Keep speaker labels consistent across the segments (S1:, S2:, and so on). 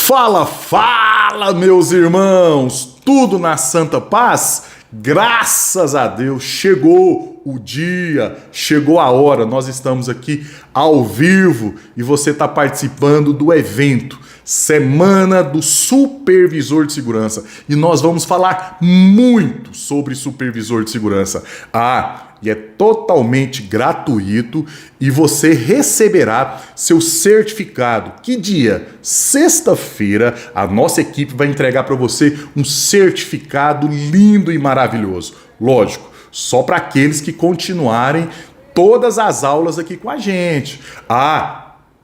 S1: Fala, fala, meus irmãos! Tudo na santa paz? Graças a Deus, chegou o dia, chegou a hora. Nós estamos aqui ao vivo e você está participando do evento Semana do Supervisor de Segurança. E nós vamos falar muito sobre supervisor de segurança. E é totalmente gratuito e você receberá seu certificado. Que dia? Sexta-feira, a nossa equipe vai entregar para você um certificado lindo e maravilhoso. Lógico, só para aqueles que continuarem todas as aulas aqui com a gente.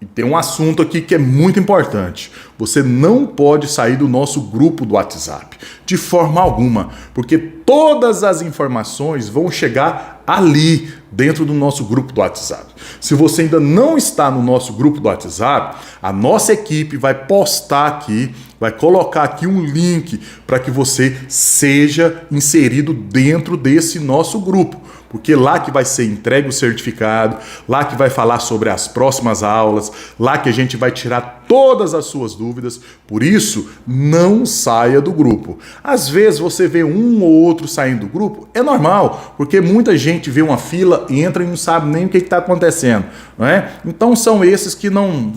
S1: E tem um assunto aqui que é muito importante. Você não pode sair do nosso grupo do WhatsApp, de forma alguma, porque todas as informações vão chegar ali, dentro do nosso grupo do WhatsApp. Se você ainda não está no nosso grupo do WhatsApp, a nossa equipe vai postar aqui, vai colocar aqui um link para que você seja inserido dentro desse nosso grupo. Porque lá que vai ser entregue o certificado, lá que vai falar sobre as próximas aulas, lá que a gente vai tirar todas as suas dúvidas. Por isso, não saia do grupo. Às vezes você vê um ou outro saindo do grupo, é normal, porque muita gente vê uma fila, entra e não sabe nem o que está acontecendo, não é? Então são esses que não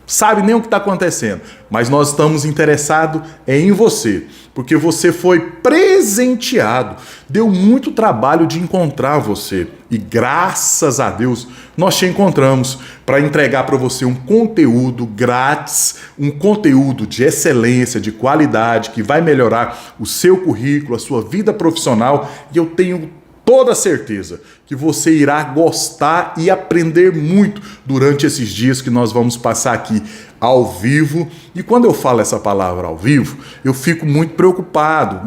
S1: sabem nem o que está acontecendo. Mas nós estamos interessados em você, porque você foi presenteado. Deu muito trabalho de encontrar você. E graças a Deus nós te encontramos para entregar para você um conteúdo grátis, um conteúdo de excelência, de qualidade, que vai melhorar o seu currículo, a sua vida profissional. E eu tenho toda certeza que você irá gostar e aprender muito durante esses dias que nós vamos passar aqui ao vivo. E quando eu falo essa palavra ao vivo, eu fico muito preocupado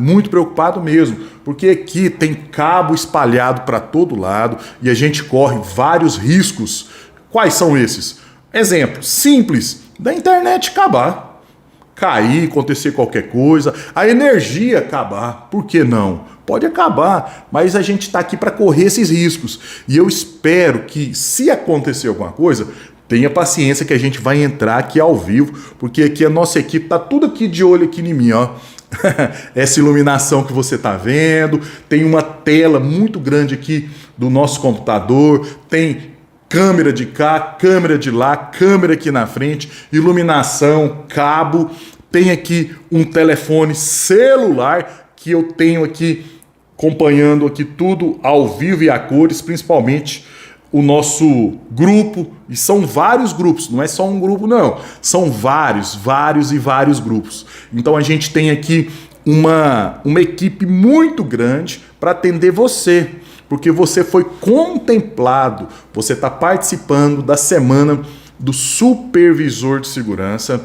S1: mesmo, porque aqui tem cabo espalhado para todo lado e a gente corre vários riscos. Quais são esses? Exemplo simples, da internet acabar, cair, acontecer qualquer coisa, a energia acabar. Por que não? Pode acabar, mas a gente está aqui para correr esses riscos. E eu espero que, se acontecer alguma coisa, tenha paciência que a gente vai entrar aqui ao vivo, porque aqui a nossa equipe está tudo aqui de olho aqui em mim, ó. Essa iluminação que você está vendo, tem uma tela muito grande aqui do nosso computador, tem câmera de cá, câmera de lá, câmera aqui na frente, iluminação, cabo, tem aqui um telefone celular que eu tenho aqui acompanhando aqui tudo ao vivo e a cores, principalmente o nosso grupo, e são vários grupos, não é só um grupo não, são vários grupos. Então a gente tem aqui uma equipe muito grande para atender você, porque você foi contemplado, você está participando da Semana do Supervisor de Segurança,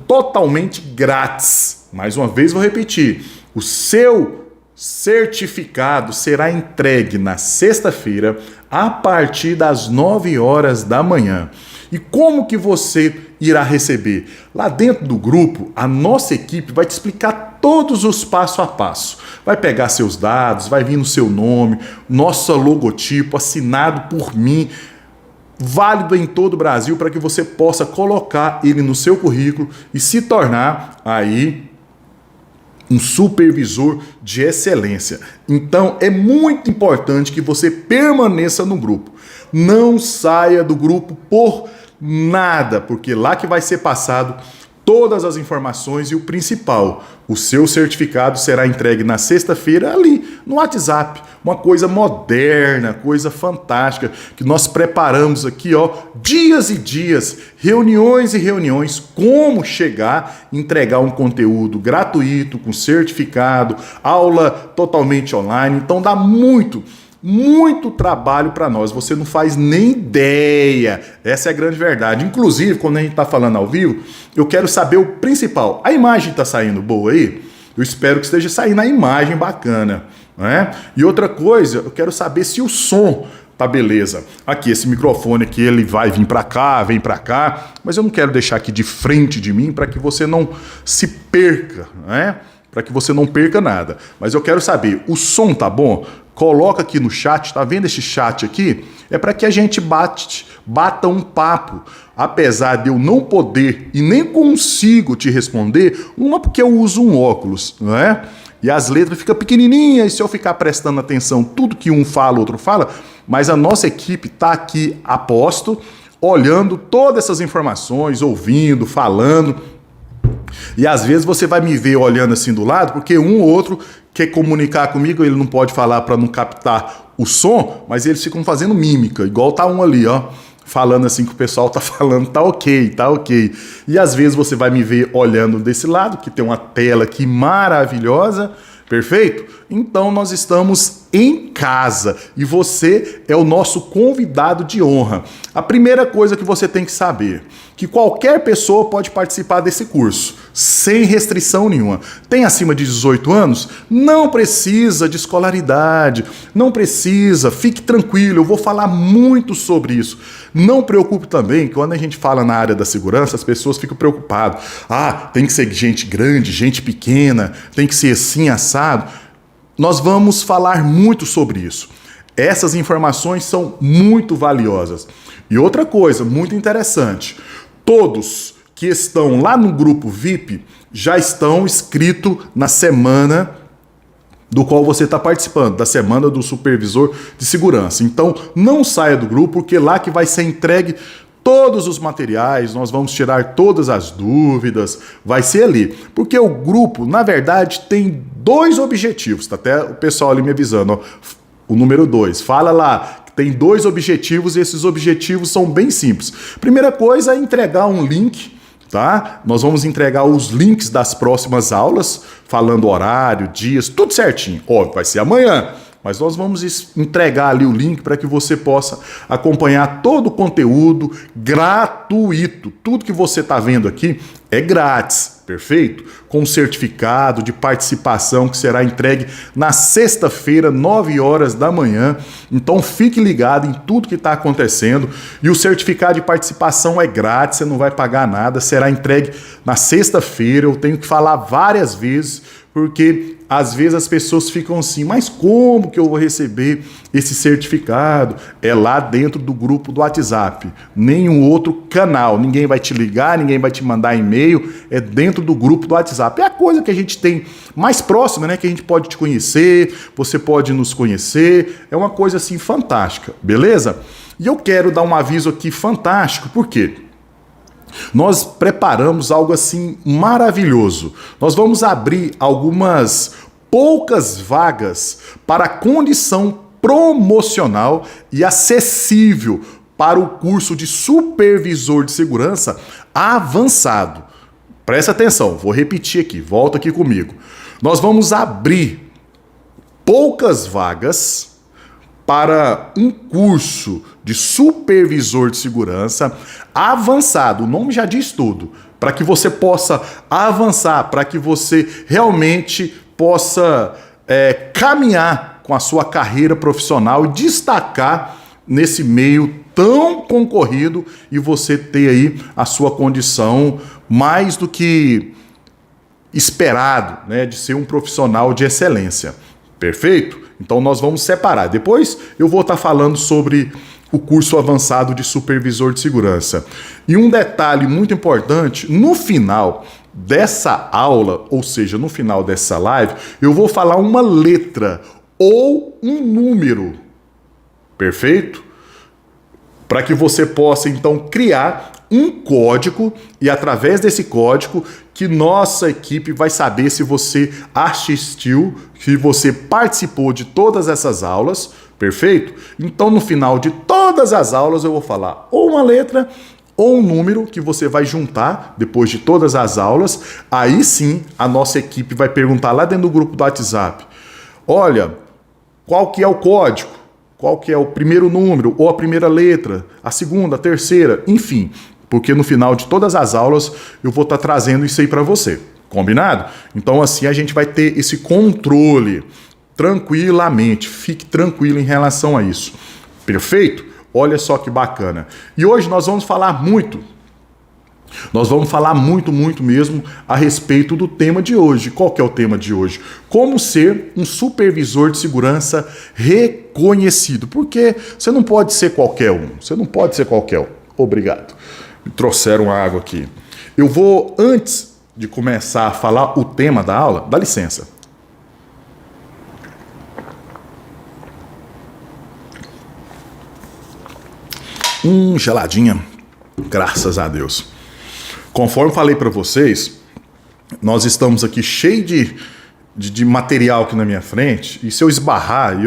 S1: totalmente grátis. Mais uma vez vou repetir, o seu certificado será entregue na sexta-feira a partir das 9 horas da manhã. E como que você irá receber? Lá dentro do grupo, a nossa equipe vai te explicar todos os passo a passo. Vai pegar seus dados, vai vir no seu nome, nosso logotipo assinado por mim, válido em todo o Brasil, para que você possa colocar ele no seu currículo e se tornar aí um supervisor de excelência. Então é muito importante que você permaneça no grupo. Não saia do grupo por nada, porque lá que vai ser passado todas as informações e o principal, o seu certificado será entregue na sexta-feira ali no WhatsApp. Uma coisa moderna, coisa fantástica, que nós preparamos aqui, ó, dias e dias, reuniões e reuniões, como chegar, entregar um conteúdo gratuito, com certificado, aula totalmente online. Então dá muito trabalho para nós, você não faz nem ideia, essa é a grande verdade. Inclusive, quando a gente está falando ao vivo, eu quero saber o principal, a imagem está saindo boa aí? Eu espero que esteja saindo a imagem bacana, né? E outra coisa, eu quero saber se o som tá beleza. Aqui, esse microfone aqui, ele vai vir para cá, vem para cá, mas eu não quero deixar aqui de frente de mim para que você não se perca, né? Para que você não perca nada. Mas eu quero saber, o som tá bom? coloca aqui no chat, tá vendo esse chat aqui? É para que a gente bata um papo. Apesar de eu não poder e nem consigo te responder, uma porque eu uso um óculos, não é? E as letras ficam pequenininhas, e se eu ficar prestando atenção tudo que um fala, o outro fala, mas a nossa equipe tá aqui a posto, olhando todas essas informações, ouvindo, falando. E às vezes você vai me ver olhando assim do lado, porque um ou outro quer comunicar comigo, ele não pode falar para não captar o som, mas eles ficam fazendo mímica, igual tá um ali, ó, falando assim que o pessoal tá falando, tá ok, tá ok. E às vezes você vai me ver olhando desse lado, que tem uma tela aqui maravilhosa, perfeito? Então nós estamos em casa e você é o nosso convidado de honra. A primeira coisa que você tem que saber, que qualquer pessoa pode participar desse curso, sem restrição nenhuma. Tem acima de 18 anos? Não precisa de escolaridade, não precisa, fique tranquilo, eu vou falar muito sobre isso. Não preocupe também, que quando a gente fala na área da segurança, as pessoas ficam preocupadas. Ah, tem que ser gente grande, gente pequena, tem que ser assim, assado. Nós vamos falar muito sobre isso. Essas informações são muito valiosas. E outra coisa muito interessante, todos que estão lá no grupo VIP já estão inscritos na semana do qual você está participando, da semana do supervisor de segurança. Então, não saia do grupo, porque lá que vai ser entregue todos os materiais, nós vamos tirar todas as dúvidas, vai ser ali. Porque o grupo, na verdade, tem dois objetivos, tá até o pessoal ali me avisando, ó, o número 2, fala lá que tem 2 objetivos e esses objetivos são bem simples. Primeira coisa é entregar um link, tá? Nós vamos entregar os links das próximas aulas, falando horário, dias, tudo certinho. Ó, vai ser amanhã, mas nós vamos entregar ali o link para que você possa acompanhar todo o conteúdo gratuito. Tudo que você está vendo aqui é grátis, perfeito? Com certificado de participação que será entregue na sexta-feira, 9 horas da manhã. Então fique ligado em tudo que está acontecendo. E o certificado de participação é grátis, você não vai pagar nada, será entregue na sexta-feira. Eu tenho que falar várias vezes, porque às vezes as pessoas ficam assim, mas como que eu vou receber esse certificado? É lá dentro do grupo do WhatsApp, nenhum outro canal, ninguém vai te ligar, ninguém vai te mandar e-mail, é dentro do grupo do WhatsApp. É a coisa que a gente tem mais próxima, né? Que a gente pode te conhecer, você pode nos conhecer, é uma coisa assim fantástica, beleza? E eu quero dar um aviso aqui fantástico, por quê? Nós preparamos algo assim maravilhoso. Nós vamos abrir algumas poucas vagas para a condição promocional e acessível para o curso de supervisor de segurança avançado. Presta atenção, vou repetir aqui, volta aqui comigo. Nós vamos abrir poucas vagas para um curso de supervisor de segurança avançado. O nome já diz tudo. Para que você possa avançar, para que você realmente possa caminhar com a sua carreira profissional e destacar nesse meio tão concorrido e você ter aí a sua condição mais do que esperado, né, de ser um profissional de excelência. Perfeito? Então nós vamos separar. Depois eu vou estar falando sobre o curso avançado de supervisor de segurança. E um detalhe muito importante, no final dessa aula, ou seja, no final dessa live, eu vou falar uma letra ou um número. Perfeito? Para que você possa então criar um código e através desse código que nossa equipe vai saber se você assistiu, se você participou de todas essas aulas, perfeito? Então no final de todas as aulas eu vou falar ou uma letra ou um número que você vai juntar depois de todas as aulas. Aí sim a nossa equipe vai perguntar lá dentro do grupo do WhatsApp: olha, qual que é o código? Qual que é o primeiro número ou a primeira letra, a segunda, a terceira, enfim, porque no final de todas as aulas eu vou estar trazendo isso aí para você, combinado? Então assim a gente vai ter esse controle tranquilamente, fique tranquilo em relação a isso, perfeito? Olha só que bacana. E hoje nós vamos falar muito Nós vamos falar muito mesmo a respeito do tema de hoje. Qual que é o tema de hoje? Como ser um supervisor de segurança reconhecido. Porque você não pode ser qualquer um. Você não pode ser qualquer um. Obrigado. Me trouxeram água aqui. Eu vou, antes de começar a falar o tema da aula, dá licença. Geladinha. Graças a Deus. Conforme falei para vocês, nós estamos aqui cheio de material aqui na minha frente, e se eu esbarrar,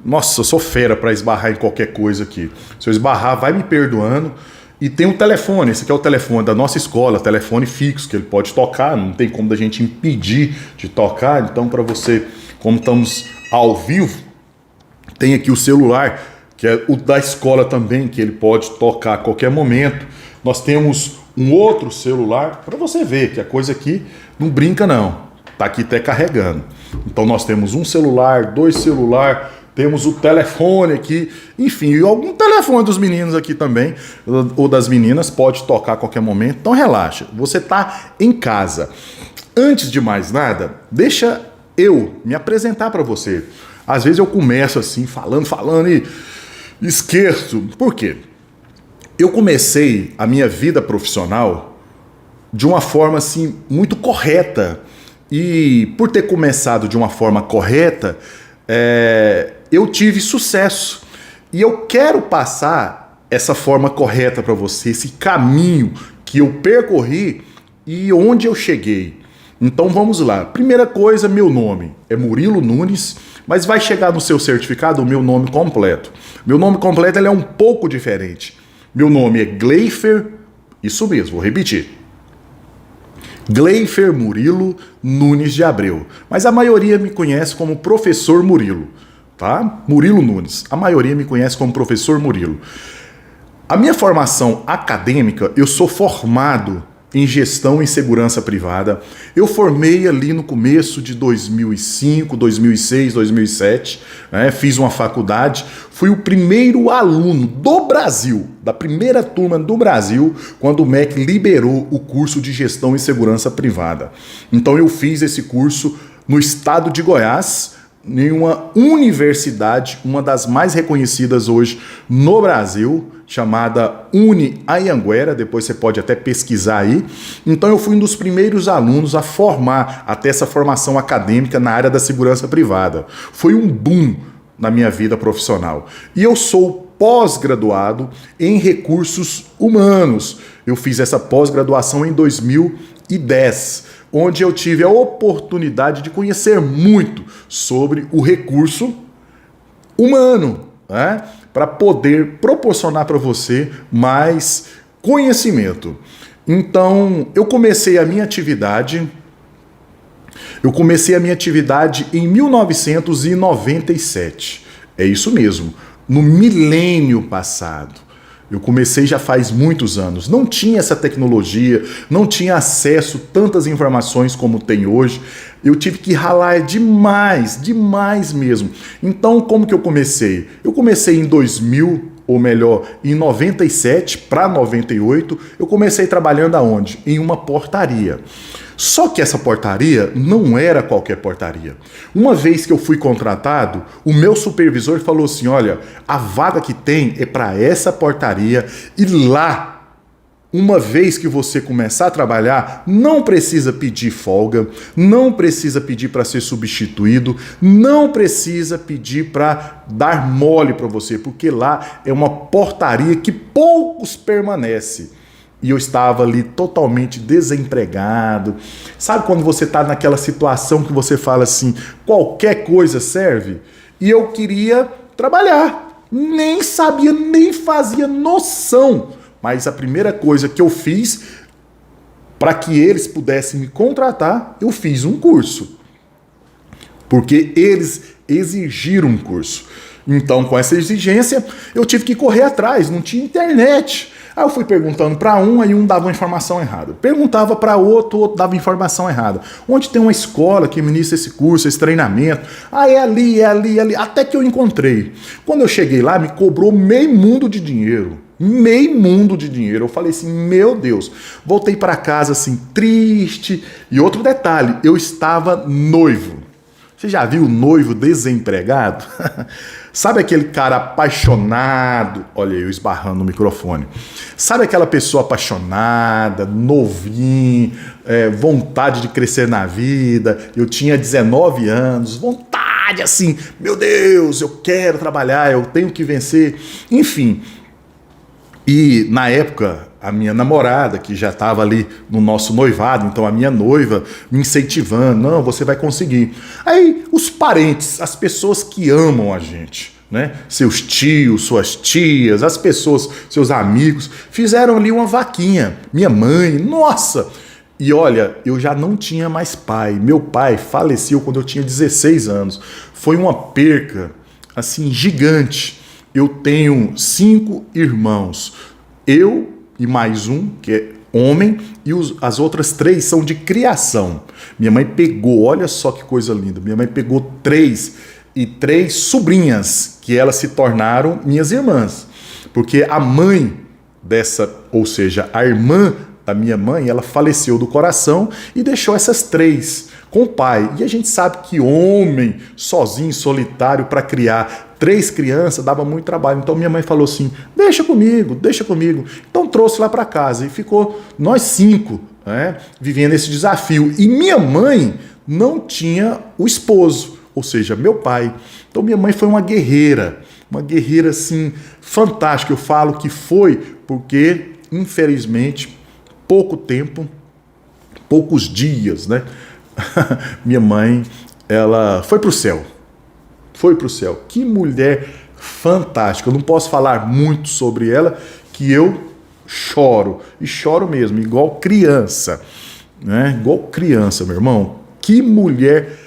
S1: nossa, eu sou fera para esbarrar em qualquer coisa aqui. Se eu esbarrar, vai me perdoando. E tem um telefone, esse aqui é o telefone da nossa escola, telefone fixo, que ele pode tocar, não tem como da gente impedir de tocar. Então, para você, como estamos ao vivo, tem aqui o celular, que é o da escola também, que ele pode tocar a qualquer momento. Nós temos um outro celular, para você ver que a coisa aqui não brinca não, tá aqui até carregando. Então nós temos um celular, 2 celulares, temos o telefone aqui, enfim, e algum telefone dos meninos aqui também, ou das meninas, pode tocar a qualquer momento. Então relaxa, você tá em casa. Antes de mais nada, deixa eu me apresentar para você. Às vezes eu começo assim, falando e esqueço. Por quê? Eu comecei a minha vida profissional de uma forma assim muito correta. E por ter começado de uma forma correta, eu tive sucesso. E eu quero passar essa forma correta para você, esse caminho que eu percorri e onde eu cheguei. Então vamos lá. Primeira coisa, meu nome é Murilo Nunes, mas vai chegar no seu certificado o meu nome completo. Meu nome completo ele é um pouco diferente. Meu nome é Gleifer, isso mesmo, vou repetir. Gleifer Murilo Nunes de Abreu. Mas a maioria me conhece como Professor Murilo, tá? Murilo Nunes. A maioria me conhece como Professor Murilo. A minha formação acadêmica, eu sou formado em gestão em segurança privada. Eu formei ali no começo de 2005, 2006, 2007, fiz uma faculdade, fui o primeiro aluno do Brasil, da primeira turma do Brasil, quando o MEC liberou o curso de gestão em segurança privada. Então eu fiz esse curso no estado de Goiás, em uma universidade, uma das mais reconhecidas hoje no Brasil, chamada Uni-Anhanguera, depois você pode até pesquisar aí. Então eu fui um dos primeiros alunos a formar, até essa formação acadêmica na área da segurança privada. Foi um boom na minha vida profissional. E eu sou pós-graduado em recursos humanos. Eu fiz essa pós-graduação em 2010, onde eu tive a oportunidade de conhecer muito sobre o recurso humano, para poder proporcionar para você mais conhecimento. Então, eu comecei a minha atividade em 1997. É isso mesmo, no milênio passado. Eu comecei já faz muitos anos. Não tinha essa tecnologia, não tinha acesso a tantas informações como tem hoje. Eu tive que ralar demais mesmo. Então, como que eu comecei? Eu comecei em 2000, ou melhor, em 97 para 98, eu comecei trabalhando aonde? Em uma portaria. Só que essa portaria não era qualquer portaria. Uma vez que eu fui contratado, o meu supervisor falou assim, olha, a vaga que tem é para essa portaria e lá, uma vez que você começar a trabalhar, não precisa pedir folga, não precisa pedir para ser substituído, não precisa pedir para dar mole para você, porque lá é uma portaria que poucos permanecem. E eu estava ali totalmente desempregado. Sabe quando você está naquela situação que você fala assim, qualquer coisa serve? E eu queria trabalhar. Nem sabia, nem fazia noção. Mas a primeira coisa que eu fiz, para que eles pudessem me contratar, eu fiz um curso. Porque eles exigiram um curso. Então, com essa exigência, eu tive que correr atrás, não tinha internet. Aí eu fui perguntando para um, aí um dava uma informação errada. Perguntava para outro, o outro dava informação errada. Onde tem uma escola que ministra esse curso, esse treinamento? Ah, é ali, até que eu encontrei. Quando eu cheguei lá, me cobrou meio mundo de dinheiro. meio mundo de dinheiro. Eu falei assim, meu Deus. Voltei para casa assim, triste. E outro detalhe, eu estava noivo. Você já viu noivo desempregado? Sabe aquele cara apaixonado? Olha eu esbarrando no microfone. Sabe aquela pessoa apaixonada, novinho, vontade de crescer na vida? Eu tinha 19 anos, vontade assim, meu Deus, eu quero trabalhar, eu tenho que vencer. Enfim, e na época, a minha namorada, que já estava ali no nosso noivado, então a minha noiva me incentivando, não, você vai conseguir. Aí os parentes, as pessoas que amam a gente, né? Seus tios, suas tias, as pessoas, seus amigos, fizeram ali uma vaquinha. Minha mãe, nossa! E olha, eu já não tinha mais pai. Meu pai faleceu quando eu tinha 16 anos. Foi uma perca, assim, gigante. Eu tenho 5 irmãos. Eu e mais um, que é homem, e as outras 3 são de criação. Minha mãe pegou, olha só que coisa linda, minha mãe pegou 3 sobrinhas, que elas se tornaram minhas irmãs. Porque a mãe dessa, ou seja, a irmã da minha mãe, ela faleceu do coração e deixou essas 3 com o pai. E a gente sabe que homem, sozinho, solitário, para criar 3 crianças, dava muito trabalho. Então minha mãe falou assim, deixa comigo, deixa comigo. Então trouxe lá para casa e ficou nós 5, né, vivendo esse desafio. E minha mãe não tinha o esposo, ou seja, meu pai. Então minha mãe foi uma guerreira assim, fantástica. Eu falo que foi porque, infelizmente, pouco tempo, poucos dias, né? Minha mãe, ela foi pro céu. Foi pro céu. Que mulher fantástica. Eu não posso falar muito sobre ela, que eu choro. E choro mesmo, igual criança. Né? Igual criança, meu irmão. Que mulher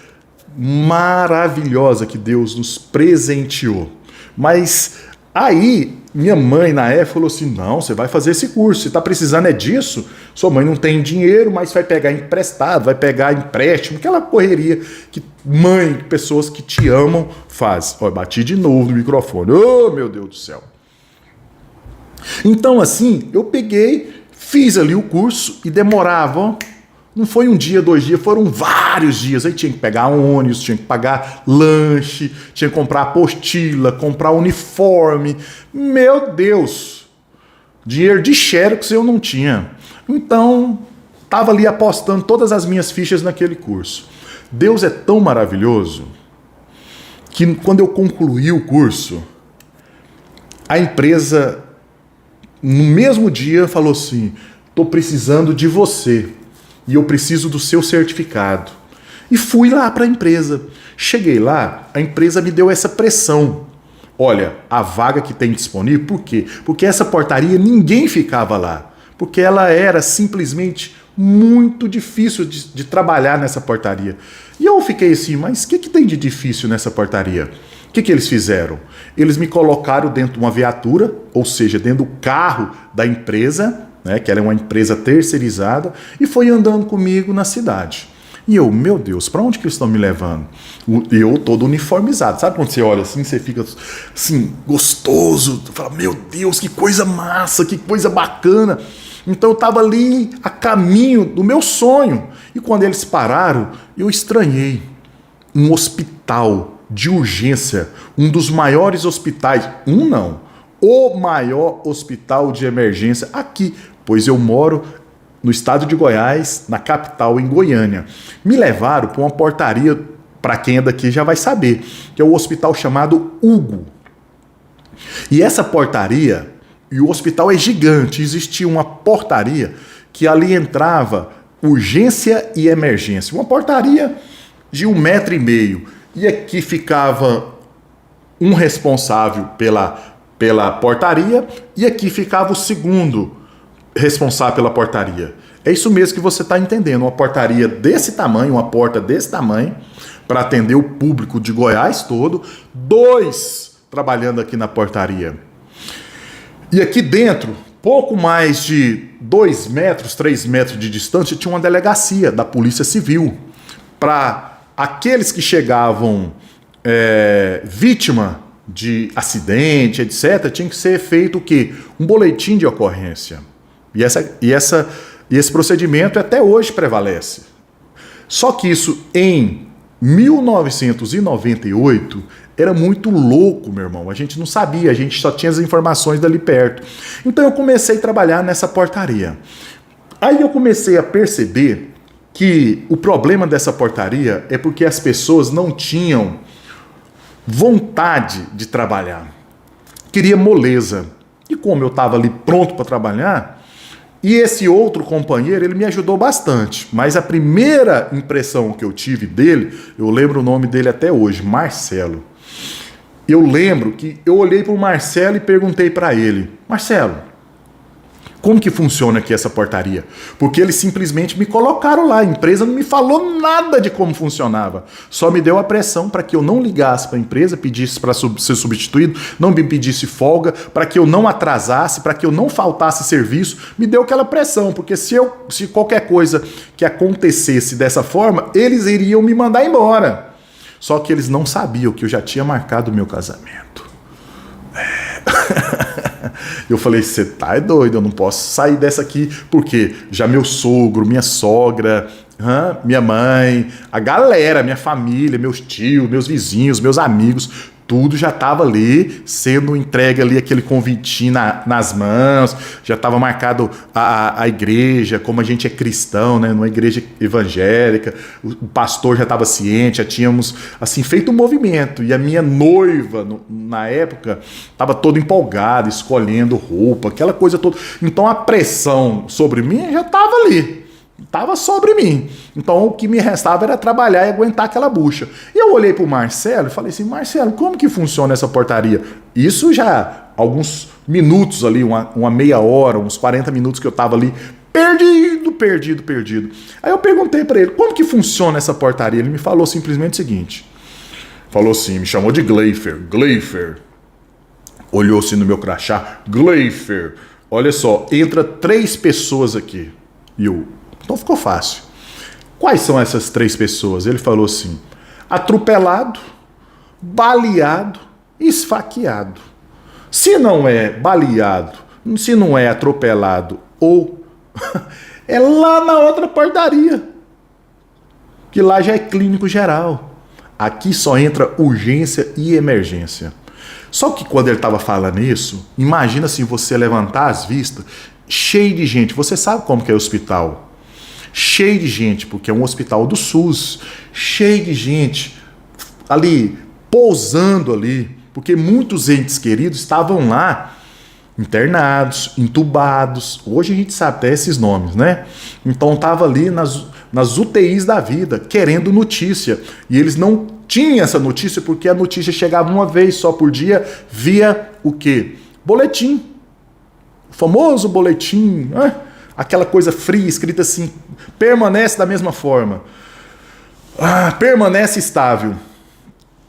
S1: maravilhosa que Deus nos presenteou. Mas aí, minha mãe na época falou assim, não, você vai fazer esse curso, você está precisando disso, sua mãe não tem dinheiro, mas vai pegar emprestado, vai pegar empréstimo, aquela correria que mãe, pessoas que te amam faz. Ó, bati de novo no microfone, oh meu Deus do céu. Então assim, eu peguei, fiz ali o curso e demorava, ó, não foi um dia, 2 dias, foram vários dias. Aí tinha que pegar ônibus, tinha que pagar lanche, tinha que comprar apostila, comprar uniforme. Meu Deus! Dinheiro de xerox eu não tinha. Então, estava ali apostando todas as minhas fichas naquele curso. Deus é tão maravilhoso que quando eu concluí o curso, a empresa, no mesmo dia, falou assim, estou precisando de você. E eu preciso do seu certificado. E fui lá para a empresa. Cheguei lá, a empresa me deu essa pressão. Olha, a vaga que tem disponível, por quê? Porque essa portaria ninguém ficava lá. Porque ela era simplesmente muito difícil de trabalhar nessa portaria. E eu fiquei assim, mas o que tem de difícil nessa portaria? O que eles fizeram? Eles me colocaram dentro de uma viatura, ou seja, dentro do carro da empresa, né, que ela é uma empresa terceirizada, e foi andando comigo na cidade. E eu, meu Deus, para onde que eles estão me levando? Eu todo uniformizado. Sabe quando você olha assim, você fica assim, gostoso, fala, meu Deus, que coisa massa, que coisa bacana. Então eu estava ali a caminho do meu sonho. E quando eles pararam, eu estranhei. Um hospital de urgência, um dos maiores hospitais, o maior hospital de emergência aqui, pois eu moro no estado de Goiás, na capital, em Goiânia. Me levaram para uma portaria, para quem é daqui já vai saber, que é o hospital chamado Hugo. E essa portaria, e o hospital é gigante, existia uma portaria que ali entrava urgência e emergência. Uma portaria de 1,5 m. E aqui ficava um responsável pela portaria e aqui ficava o segundo responsável pela portaria. É isso mesmo que você está entendendo. Uma portaria desse tamanho, uma porta desse tamanho, para atender o público de Goiás todo, 2 trabalhando aqui na portaria. E aqui dentro, pouco mais de 2 metros, 3 metros de distância, tinha uma delegacia da Polícia Civil. Para aqueles que chegavam vítima de acidente, etc., tinha que ser feito o quê? Um boletim de ocorrência. E esse procedimento até hoje prevalece. Só que isso em 1998 era muito louco, meu irmão. A gente não sabia, a gente só tinha as informações dali perto. Então eu comecei a trabalhar nessa portaria. Aí eu comecei a perceber que o problema dessa portaria é porque as pessoas não tinham vontade de trabalhar. Queria moleza. E como eu estava ali pronto para trabalhar, e esse outro companheiro, ele me ajudou bastante. Mas a primeira impressão que eu tive dele, eu lembro o nome dele até hoje, Marcelo. Eu lembro que eu olhei para o Marcelo e perguntei para ele: Marcelo, como que funciona aqui essa portaria? Porque eles simplesmente me colocaram lá, a empresa não me falou nada de como funcionava. Só me deu a pressão para que eu não ligasse para a empresa, pedisse para ser substituído, não me pedisse folga, para que eu não atrasasse, para que eu não faltasse serviço. Me deu aquela pressão, porque se qualquer coisa que acontecesse dessa forma, eles iriam me mandar embora. Só que eles não sabiam que eu já tinha marcado o meu casamento. Eu falei, você tá doido, eu não posso sair dessa aqui, porque já meu sogro, minha sogra, minha mãe, a galera, minha família, meus tios, meus vizinhos, meus amigos, tudo já estava ali, sendo entregue ali aquele convitinho nas mãos, já estava marcado a igreja, como a gente é cristão, né, numa igreja evangélica, o pastor já estava ciente, já tínhamos assim, feito um movimento, e a minha noiva, na época, estava toda empolgada, escolhendo roupa, aquela coisa toda. Então a pressão sobre mim já estava ali. Estava sobre mim. Então o que me restava era trabalhar e aguentar aquela bucha. E eu olhei para o Marcelo e falei assim, Marcelo, como que funciona essa portaria? Isso já alguns minutos ali, uma meia hora, uns 40 minutos que eu estava ali perdido. Aí eu perguntei para ele, como que funciona essa portaria? Ele me falou simplesmente o seguinte. Falou assim, me chamou de Gleifer. Olhou assim no meu crachá, Gleifer. Olha só, entra 3 pessoas aqui. E eu... Então ficou fácil. Quais são essas 3 pessoas? Ele falou assim, atropelado, baleado e esfaqueado. Se não é baleado, se não é atropelado ou... é lá na outra portaria. Que lá já é clínico geral. Aqui só entra urgência e emergência. Só que quando ele estava falando isso, imagina assim, você levantar as vistas, cheio de gente. Você sabe como que é o hospital? Cheio de gente, porque é um hospital do SUS, cheio de gente ali, pousando ali, porque muitos entes queridos estavam lá, internados, entubados, hoje a gente sabe até esses nomes, né? Então estava ali nas UTIs da vida, querendo notícia, e eles não tinham essa notícia, porque a notícia chegava uma vez só por dia, via o quê? Boletim, o famoso boletim, né? Aquela coisa fria, escrita assim, permanece da mesma forma. Permanece estável.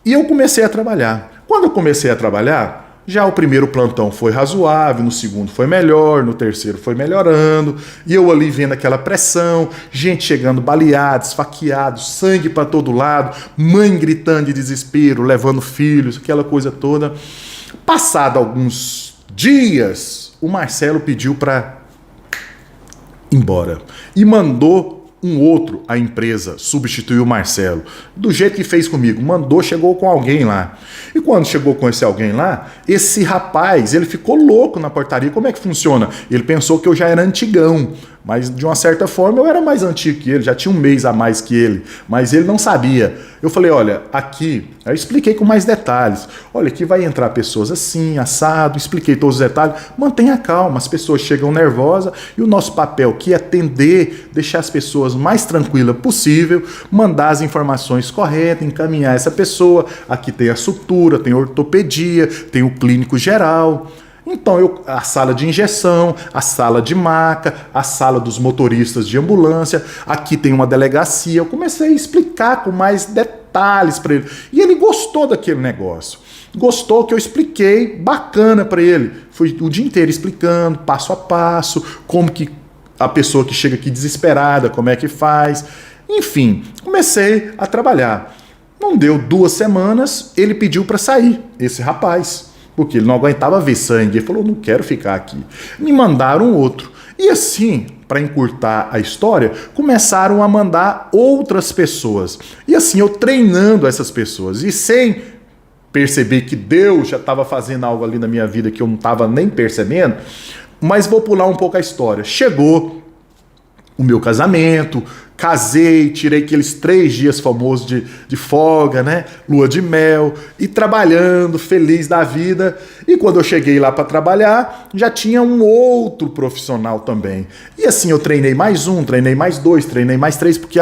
S1: E eu comecei a trabalhar. Quando eu comecei a trabalhar, já o primeiro plantão foi razoável, no segundo foi melhor, no terceiro foi melhorando, e eu ali vendo aquela pressão, gente chegando baleada, esfaqueado, sangue para todo lado, mãe gritando de desespero, levando filhos, aquela coisa toda. Passado alguns dias, o Marcelo pediu para embora. E mandou um outro à empresa substituir o Marcelo. Do jeito que fez comigo. Mandou, chegou com alguém lá. E quando chegou com esse alguém lá, esse rapaz, ele ficou louco na portaria. Como é que funciona? Ele pensou que eu já era antigão. Mas de uma certa forma eu era mais antigo que ele, já tinha um mês a mais que ele, mas ele não sabia. Eu falei, olha, aqui, eu expliquei com mais detalhes. Olha, aqui vai entrar pessoas assim, assado, expliquei todos os detalhes. Mantenha calma, as pessoas chegam nervosas e o nosso papel aqui é atender, deixar as pessoas mais tranquilas possível, mandar as informações corretas, encaminhar essa pessoa. Aqui tem a sutura, tem a ortopedia, tem o clínico geral. Então, a sala de injeção, a sala de maca, a sala dos motoristas de ambulância, aqui tem uma delegacia. Eu comecei a explicar com mais detalhes para ele. E ele gostou daquele negócio. Gostou que eu expliquei bacana para ele. Fui o dia inteiro explicando, passo a passo, como que a pessoa que chega aqui desesperada, como é que faz. Enfim, comecei a trabalhar. Não deu 2 semanas, ele pediu para sair, esse rapaz, porque ele não aguentava ver sangue. Ele falou, não quero ficar aqui. Me mandaram outro. E assim, para encurtar a história, começaram a mandar outras pessoas. E assim, eu treinando essas pessoas. E sem perceber que Deus já estava fazendo algo ali na minha vida que eu não estava nem percebendo, mas vou pular um pouco a história. Chegou o meu casamento, casei, tirei aqueles 3 dias famosos de folga, né? Lua de mel, e trabalhando, feliz da vida. E quando eu cheguei lá para trabalhar, já tinha um outro profissional também. E assim, eu treinei mais um, treinei mais 2, treinei mais 3, porque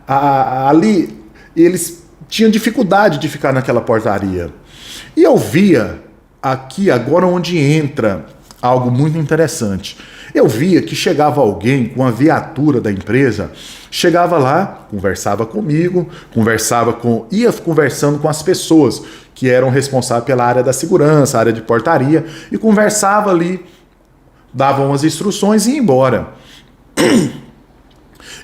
S1: ali eles tinham dificuldade de ficar naquela portaria. E eu via aqui agora onde entra algo muito interessante. Eu via que chegava alguém com a viatura da empresa, chegava lá, conversava comigo, ia conversando com as pessoas que eram responsáveis pela área da segurança, área de portaria, e conversava ali, davam as instruções e ia embora.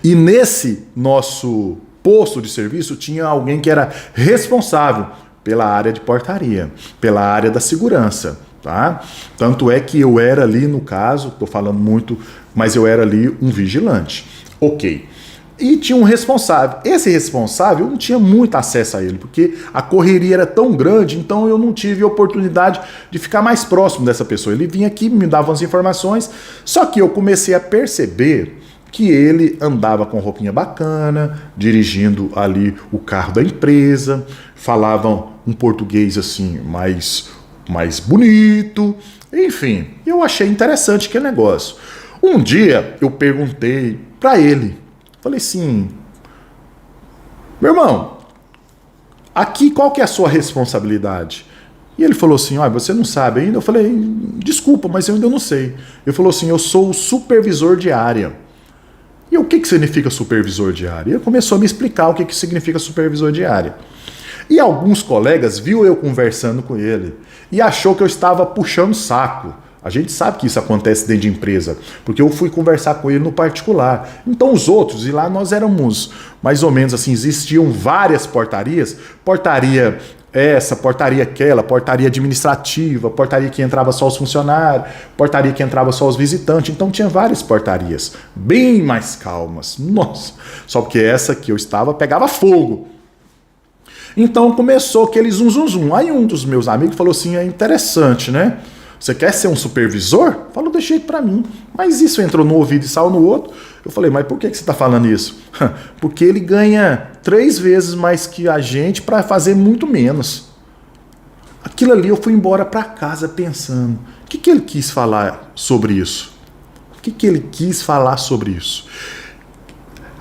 S1: E nesse nosso posto de serviço tinha alguém que era responsável pela área de portaria, pela área da segurança. Tá? Tanto é que eu era ali, no caso, estou falando muito, mas eu era ali um vigilante. Ok. E tinha um responsável. Esse responsável, eu não tinha muito acesso a ele, porque a correria era tão grande, então eu não tive oportunidade de ficar mais próximo dessa pessoa. Ele vinha aqui, me dava as informações, só que eu comecei a perceber que ele andava com roupinha bacana, dirigindo ali o carro da empresa, falavam um português assim, mais bonito, enfim, eu achei interessante aquele negócio. Um dia eu perguntei para ele, falei assim, meu irmão, aqui qual que é a sua responsabilidade? E ele falou assim, você não sabe ainda? Eu falei, desculpa, mas eu ainda não sei. Ele falou assim, eu sou o supervisor de área. E o que significa supervisor de área? Ele começou a me explicar o que significa supervisor de área. E alguns colegas viu eu conversando com ele e achou que eu estava puxando saco. A gente sabe que isso acontece dentro de empresa, porque eu fui conversar com ele no particular. Então os outros, e lá nós éramos mais ou menos assim, existiam várias portarias, portaria essa, portaria aquela, portaria administrativa, portaria que entrava só os funcionários, portaria que entrava só os visitantes. Então tinha várias portarias, bem mais calmas. Nossa, só porque essa que eu estava pegava fogo. Então começou aquele zum, zum, zum. Aí um dos meus amigos falou assim, é interessante, né? Você quer ser um supervisor? Falou, deixa pra mim. Mas isso entrou no ouvido e saiu no outro. Eu falei, mas por que você está falando isso? Porque ele ganha 3 vezes mais que a gente para fazer muito menos. Aquilo ali eu fui embora para casa pensando, o que ele quis falar sobre isso? O que ele quis falar sobre isso?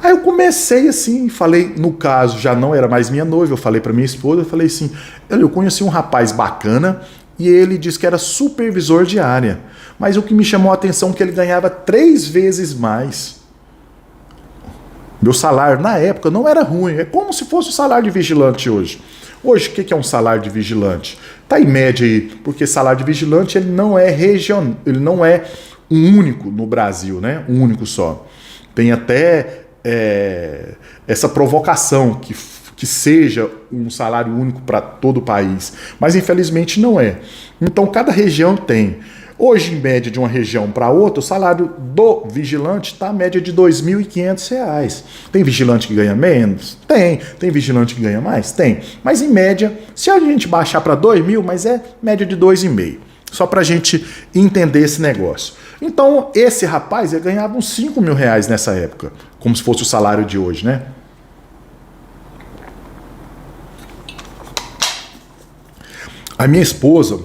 S1: Aí eu comecei assim, falei, no caso já não era mais minha noiva, eu falei para minha esposa, eu falei assim, eu conheci um rapaz bacana e ele disse que era supervisor de área, mas o que me chamou a atenção é que ele ganhava 3 vezes mais. Meu salário na época não era ruim, é como se fosse o salário de vigilante hoje. Hoje, o que é um salário de vigilante? Está em média aí, porque salário de vigilante ele não é regional, ele não é um único no Brasil, né? Um único só. Tem até essa provocação que seja um salário único para todo o país, mas infelizmente não é. Então cada região tem. Hoje, em média, de uma região para outra, o salário do vigilante está a média de R$ 2.500. Tem vigilante que ganha menos? Tem. Tem vigilante que ganha mais? Tem. Mas, em média, se a gente baixar para 2.000, mas é média de 2,5. Só para a gente entender esse negócio. Então, esse rapaz ele ganhava uns R$ 5.000 nessa época, como se fosse o salário de hoje, né? A minha esposa,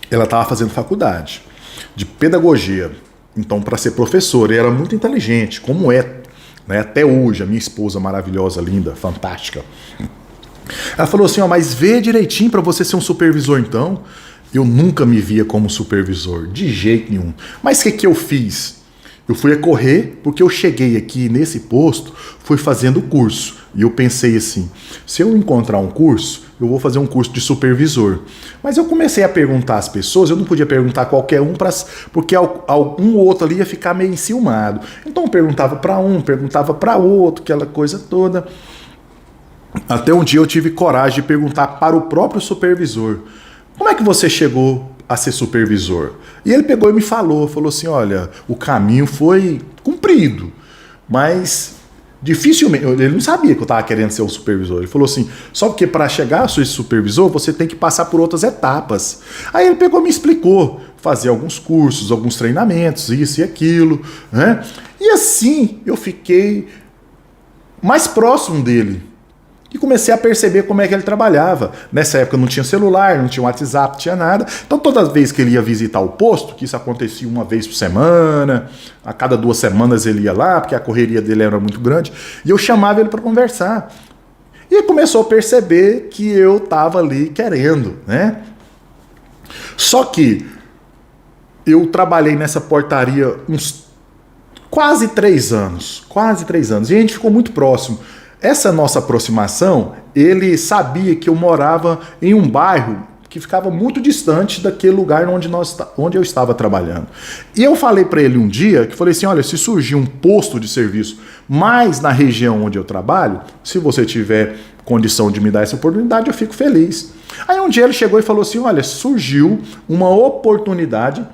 S1: ela estava fazendo faculdade de pedagogia, então para ser professora, e era muito inteligente, como é, né? Até hoje, a minha esposa maravilhosa, linda, fantástica. Ela falou assim, mas vê direitinho para você ser um supervisor então. Eu nunca me via como supervisor, de jeito nenhum. Mas o que eu fiz? Eu fui a correr, porque eu cheguei aqui nesse posto, fui fazendo curso. E eu pensei assim, se eu encontrar um curso, eu vou fazer um curso de supervisor. Mas eu comecei a perguntar às pessoas, eu não podia perguntar a qualquer um, porque um ou outro ali ia ficar meio enciumado. Então eu perguntava para um, perguntava para outro, aquela coisa toda. Até um dia eu tive coragem de perguntar para o próprio supervisor: como é que você chegou a ser supervisor? E ele pegou e me falou assim: olha, o caminho foi cumprido, mas dificilmente. Ele não sabia que eu estava querendo ser um supervisor. Ele falou assim: só porque para chegar a ser supervisor você tem que passar por outras etapas. Aí ele pegou e me explicou: fazer alguns cursos, alguns treinamentos, isso e aquilo, né? E assim eu fiquei mais próximo dele. E comecei a perceber como é que ele trabalhava. Nessa época não tinha celular, não tinha WhatsApp, não tinha nada. Então todas as vezes que ele ia visitar o posto, que isso acontecia uma vez por semana, a cada 2 semanas ele ia lá, porque a correria dele era muito grande, e eu chamava ele para conversar. E ele começou a perceber que eu estava ali querendo, né? Só que eu trabalhei nessa portaria uns quase 3 anos. Quase 3 anos. E a gente ficou muito próximo. Essa nossa aproximação, ele sabia que eu morava em um bairro que ficava muito distante daquele lugar onde eu estava trabalhando. E eu falei para ele um dia, que falei assim: olha, se surgir um posto de serviço mais na região onde eu trabalho, se você tiver condição de me dar essa oportunidade, eu fico feliz. Aí um dia ele chegou e falou assim: olha, surgiu uma oportunidade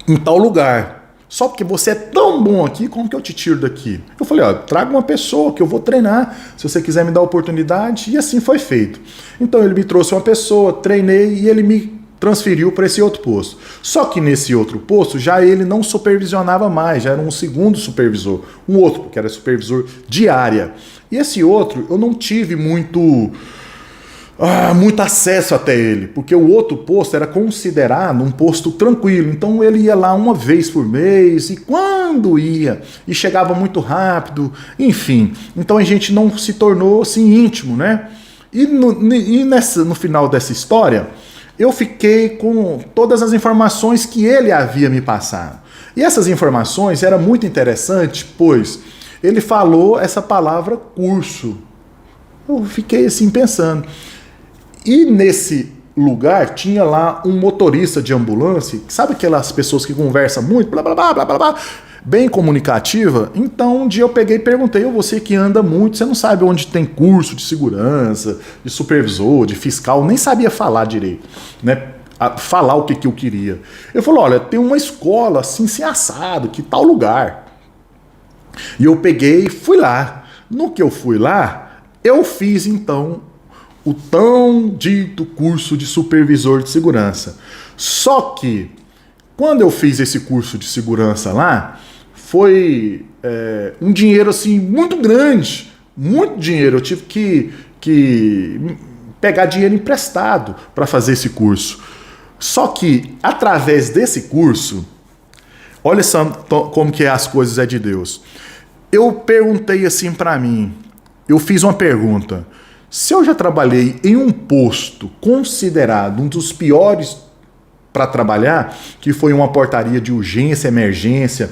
S1: em tal lugar. Só porque você é tão bom aqui, como que eu te tiro daqui? Eu falei: ó, traga uma pessoa que eu vou treinar, se você quiser me dar a oportunidade. E assim foi feito. Então ele me trouxe uma pessoa, treinei e ele me transferiu para esse outro posto. Só que nesse outro posto, já ele não supervisionava mais, já era um segundo supervisor. Um outro, porque era supervisor de área. E esse outro, eu não tive muito acesso até ele, porque o outro posto era considerado um posto tranquilo, então ele ia lá uma vez por mês, e quando ia, e chegava muito rápido, enfim, então a gente não se tornou assim íntimo, né? E no final dessa história, eu fiquei com todas as informações que ele havia me passado, e essas informações eram muito interessantes, pois ele falou essa palavra curso. Eu fiquei assim pensando. E nesse lugar tinha lá um motorista de ambulância, sabe aquelas pessoas que conversam muito, blá blá blá blá blá blá, bem comunicativa? Então um dia eu peguei e perguntei: você que anda muito, você não sabe onde tem curso de segurança, de supervisor, de fiscal? Nem sabia falar direito, né? Falar o que eu queria. Ele falou: olha, tem uma escola assim, se assado, que tal lugar. E eu peguei e fui lá. No que eu fui lá, eu fiz então o tão dito curso de supervisor de segurança. Só que, quando eu fiz esse curso de segurança lá, foi um dinheiro assim muito grande, muito dinheiro. Eu tive que pegar dinheiro emprestado para fazer esse curso. Só que, através desse curso, olha só como que as coisas é de Deus. Eu perguntei assim para mim, eu fiz uma pergunta: se eu já trabalhei em um posto considerado um dos piores para trabalhar, que foi uma portaria de urgência, emergência,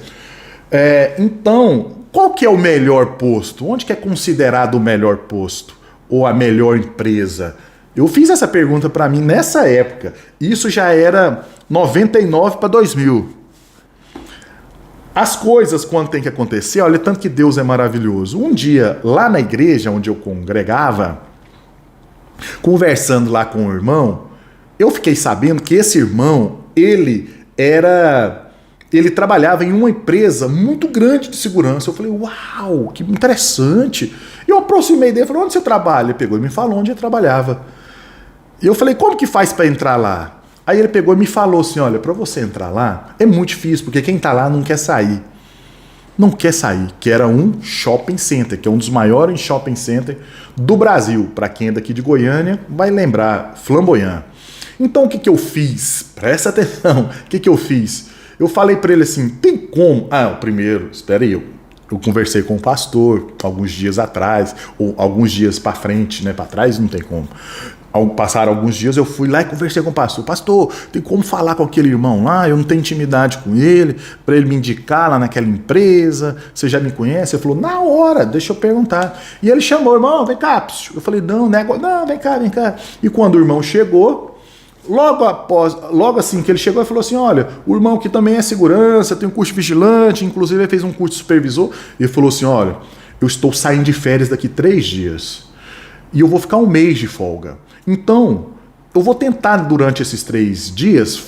S1: então, qual que é o melhor posto? Onde que é considerado o melhor posto? Ou a melhor empresa? Eu fiz essa pergunta para mim nessa época. Isso já era 99 para 2000. As coisas, quando tem que acontecer, olha, tanto que Deus é maravilhoso. Um dia, lá na igreja onde eu congregava, conversando lá com o irmão, eu fiquei sabendo que esse irmão, ele trabalhava em uma empresa muito grande de segurança. Eu falei: uau, que interessante. Eu aproximei dele e falei: onde você trabalha? Ele pegou e me falou onde ele trabalhava. E eu falei: como que faz para entrar lá? Aí ele pegou e me falou assim: olha, para você entrar lá é muito difícil, porque quem tá lá não quer sair. Não quer sair, que era um shopping center, que é um dos maiores shopping center do Brasil. Para quem é daqui de Goiânia, vai lembrar, Flamboyant. Então o que eu fiz? Presta atenção, o que eu fiz? Eu falei para ele assim: tem como? Primeiro, espera aí, eu conversei com o pastor alguns dias atrás, ou alguns dias para frente, né? Para trás não tem como. Passaram alguns dias, eu fui lá e conversei com o pastor. Pastor, tem como falar com aquele irmão lá? Eu não tenho intimidade com ele, para ele me indicar lá naquela empresa. Você já me conhece? Ele falou: na hora, deixa eu perguntar. E ele chamou: irmão, vem cá. Eu falei: não, vem cá. E quando o irmão chegou, logo assim que ele chegou, ele falou assim: olha, o irmão aqui também é segurança, tem um curso de vigilante, inclusive ele fez um curso de supervisor. E ele falou assim: olha, eu estou saindo de férias daqui 3 dias. E eu vou ficar 1 mês de folga. Então, eu vou tentar, durante esses 3 dias,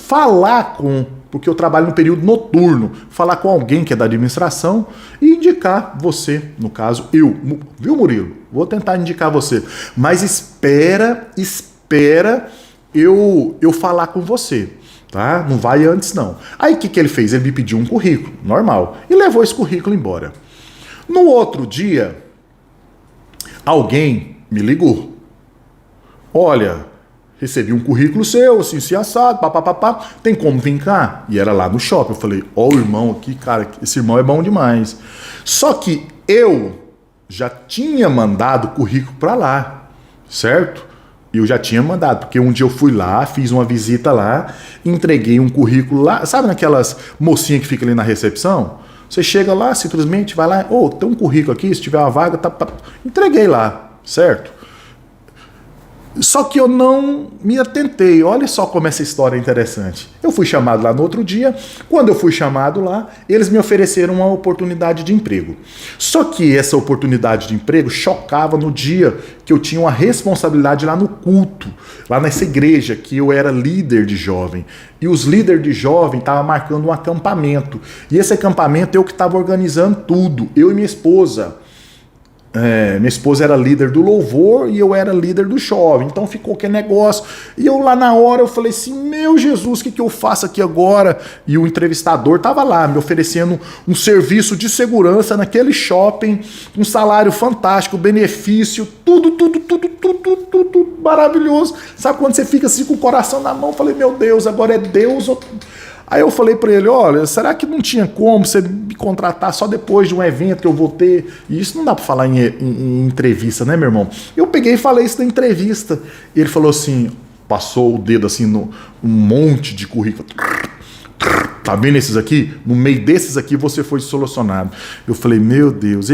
S1: porque eu trabalho no período noturno, falar com alguém que é da administração e indicar você, no caso, viu, Murilo? Vou tentar indicar você. Mas espera eu falar com você, tá? Não vai antes, não. Aí o que ele fez? Ele me pediu um currículo, normal, e levou esse currículo embora. No outro dia, alguém me ligou. Olha, recebi um currículo seu, assim, se assado, papapá, tem como vir cá? E era lá no shopping. Eu falei, ó, o irmão aqui, cara, esse irmão é bom demais. Só que eu já tinha mandado o currículo pra lá, certo? Eu já tinha mandado, porque um dia eu fui lá, fiz uma visita lá, entreguei um currículo lá, sabe naquelas mocinhas que ficam ali na recepção? Você chega lá, simplesmente vai lá, tem um currículo aqui, se tiver uma vaga, entreguei lá, certo? Só que eu não me atentei. Olha só como essa história é interessante. Eu fui chamado lá no outro dia. Quando eu fui chamado lá, eles me ofereceram uma oportunidade de emprego. Só que essa oportunidade de emprego chocava no dia que eu tinha uma responsabilidade lá no culto, lá nessa igreja, que eu era líder de jovem. E os líderes de jovem estavam marcando um acampamento. E esse acampamento eu que estava organizando tudo. Eu e minha esposa. Minha esposa era líder do louvor e eu era líder do jovem, então ficou aquele negócio, e eu lá na hora eu falei assim, meu Jesus, o que eu faço aqui agora? E o entrevistador estava lá me oferecendo um serviço de segurança naquele shopping, um salário fantástico, benefício, tudo maravilhoso, sabe quando você fica assim com o coração na mão? Eu falei, meu Deus, agora é Deus. Aí eu falei para ele, olha, será que não tinha como você me contratar só depois de um evento que eu vou ter? E isso não dá para falar em entrevista, né, meu irmão? Eu peguei e falei isso na entrevista. E ele falou assim, passou o dedo assim no um monte de currículo. Tá vendo esses aqui? No meio desses aqui você foi solucionado. Eu falei, meu Deus.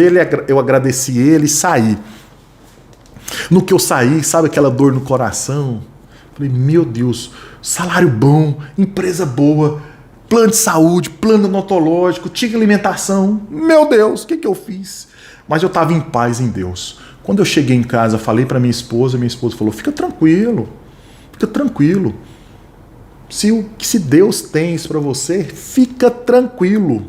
S1: Eu agradeci ele e saí. No que eu saí, sabe aquela dor no coração? Falei, meu Deus, salário bom, empresa boa, plano de saúde, plano odontológico, tinha alimentação. Meu Deus, o que eu fiz? Mas eu estava em paz em Deus. Quando eu cheguei em casa, falei para minha esposa falou, fica tranquilo. Se Deus tem isso para você, fica tranquilo.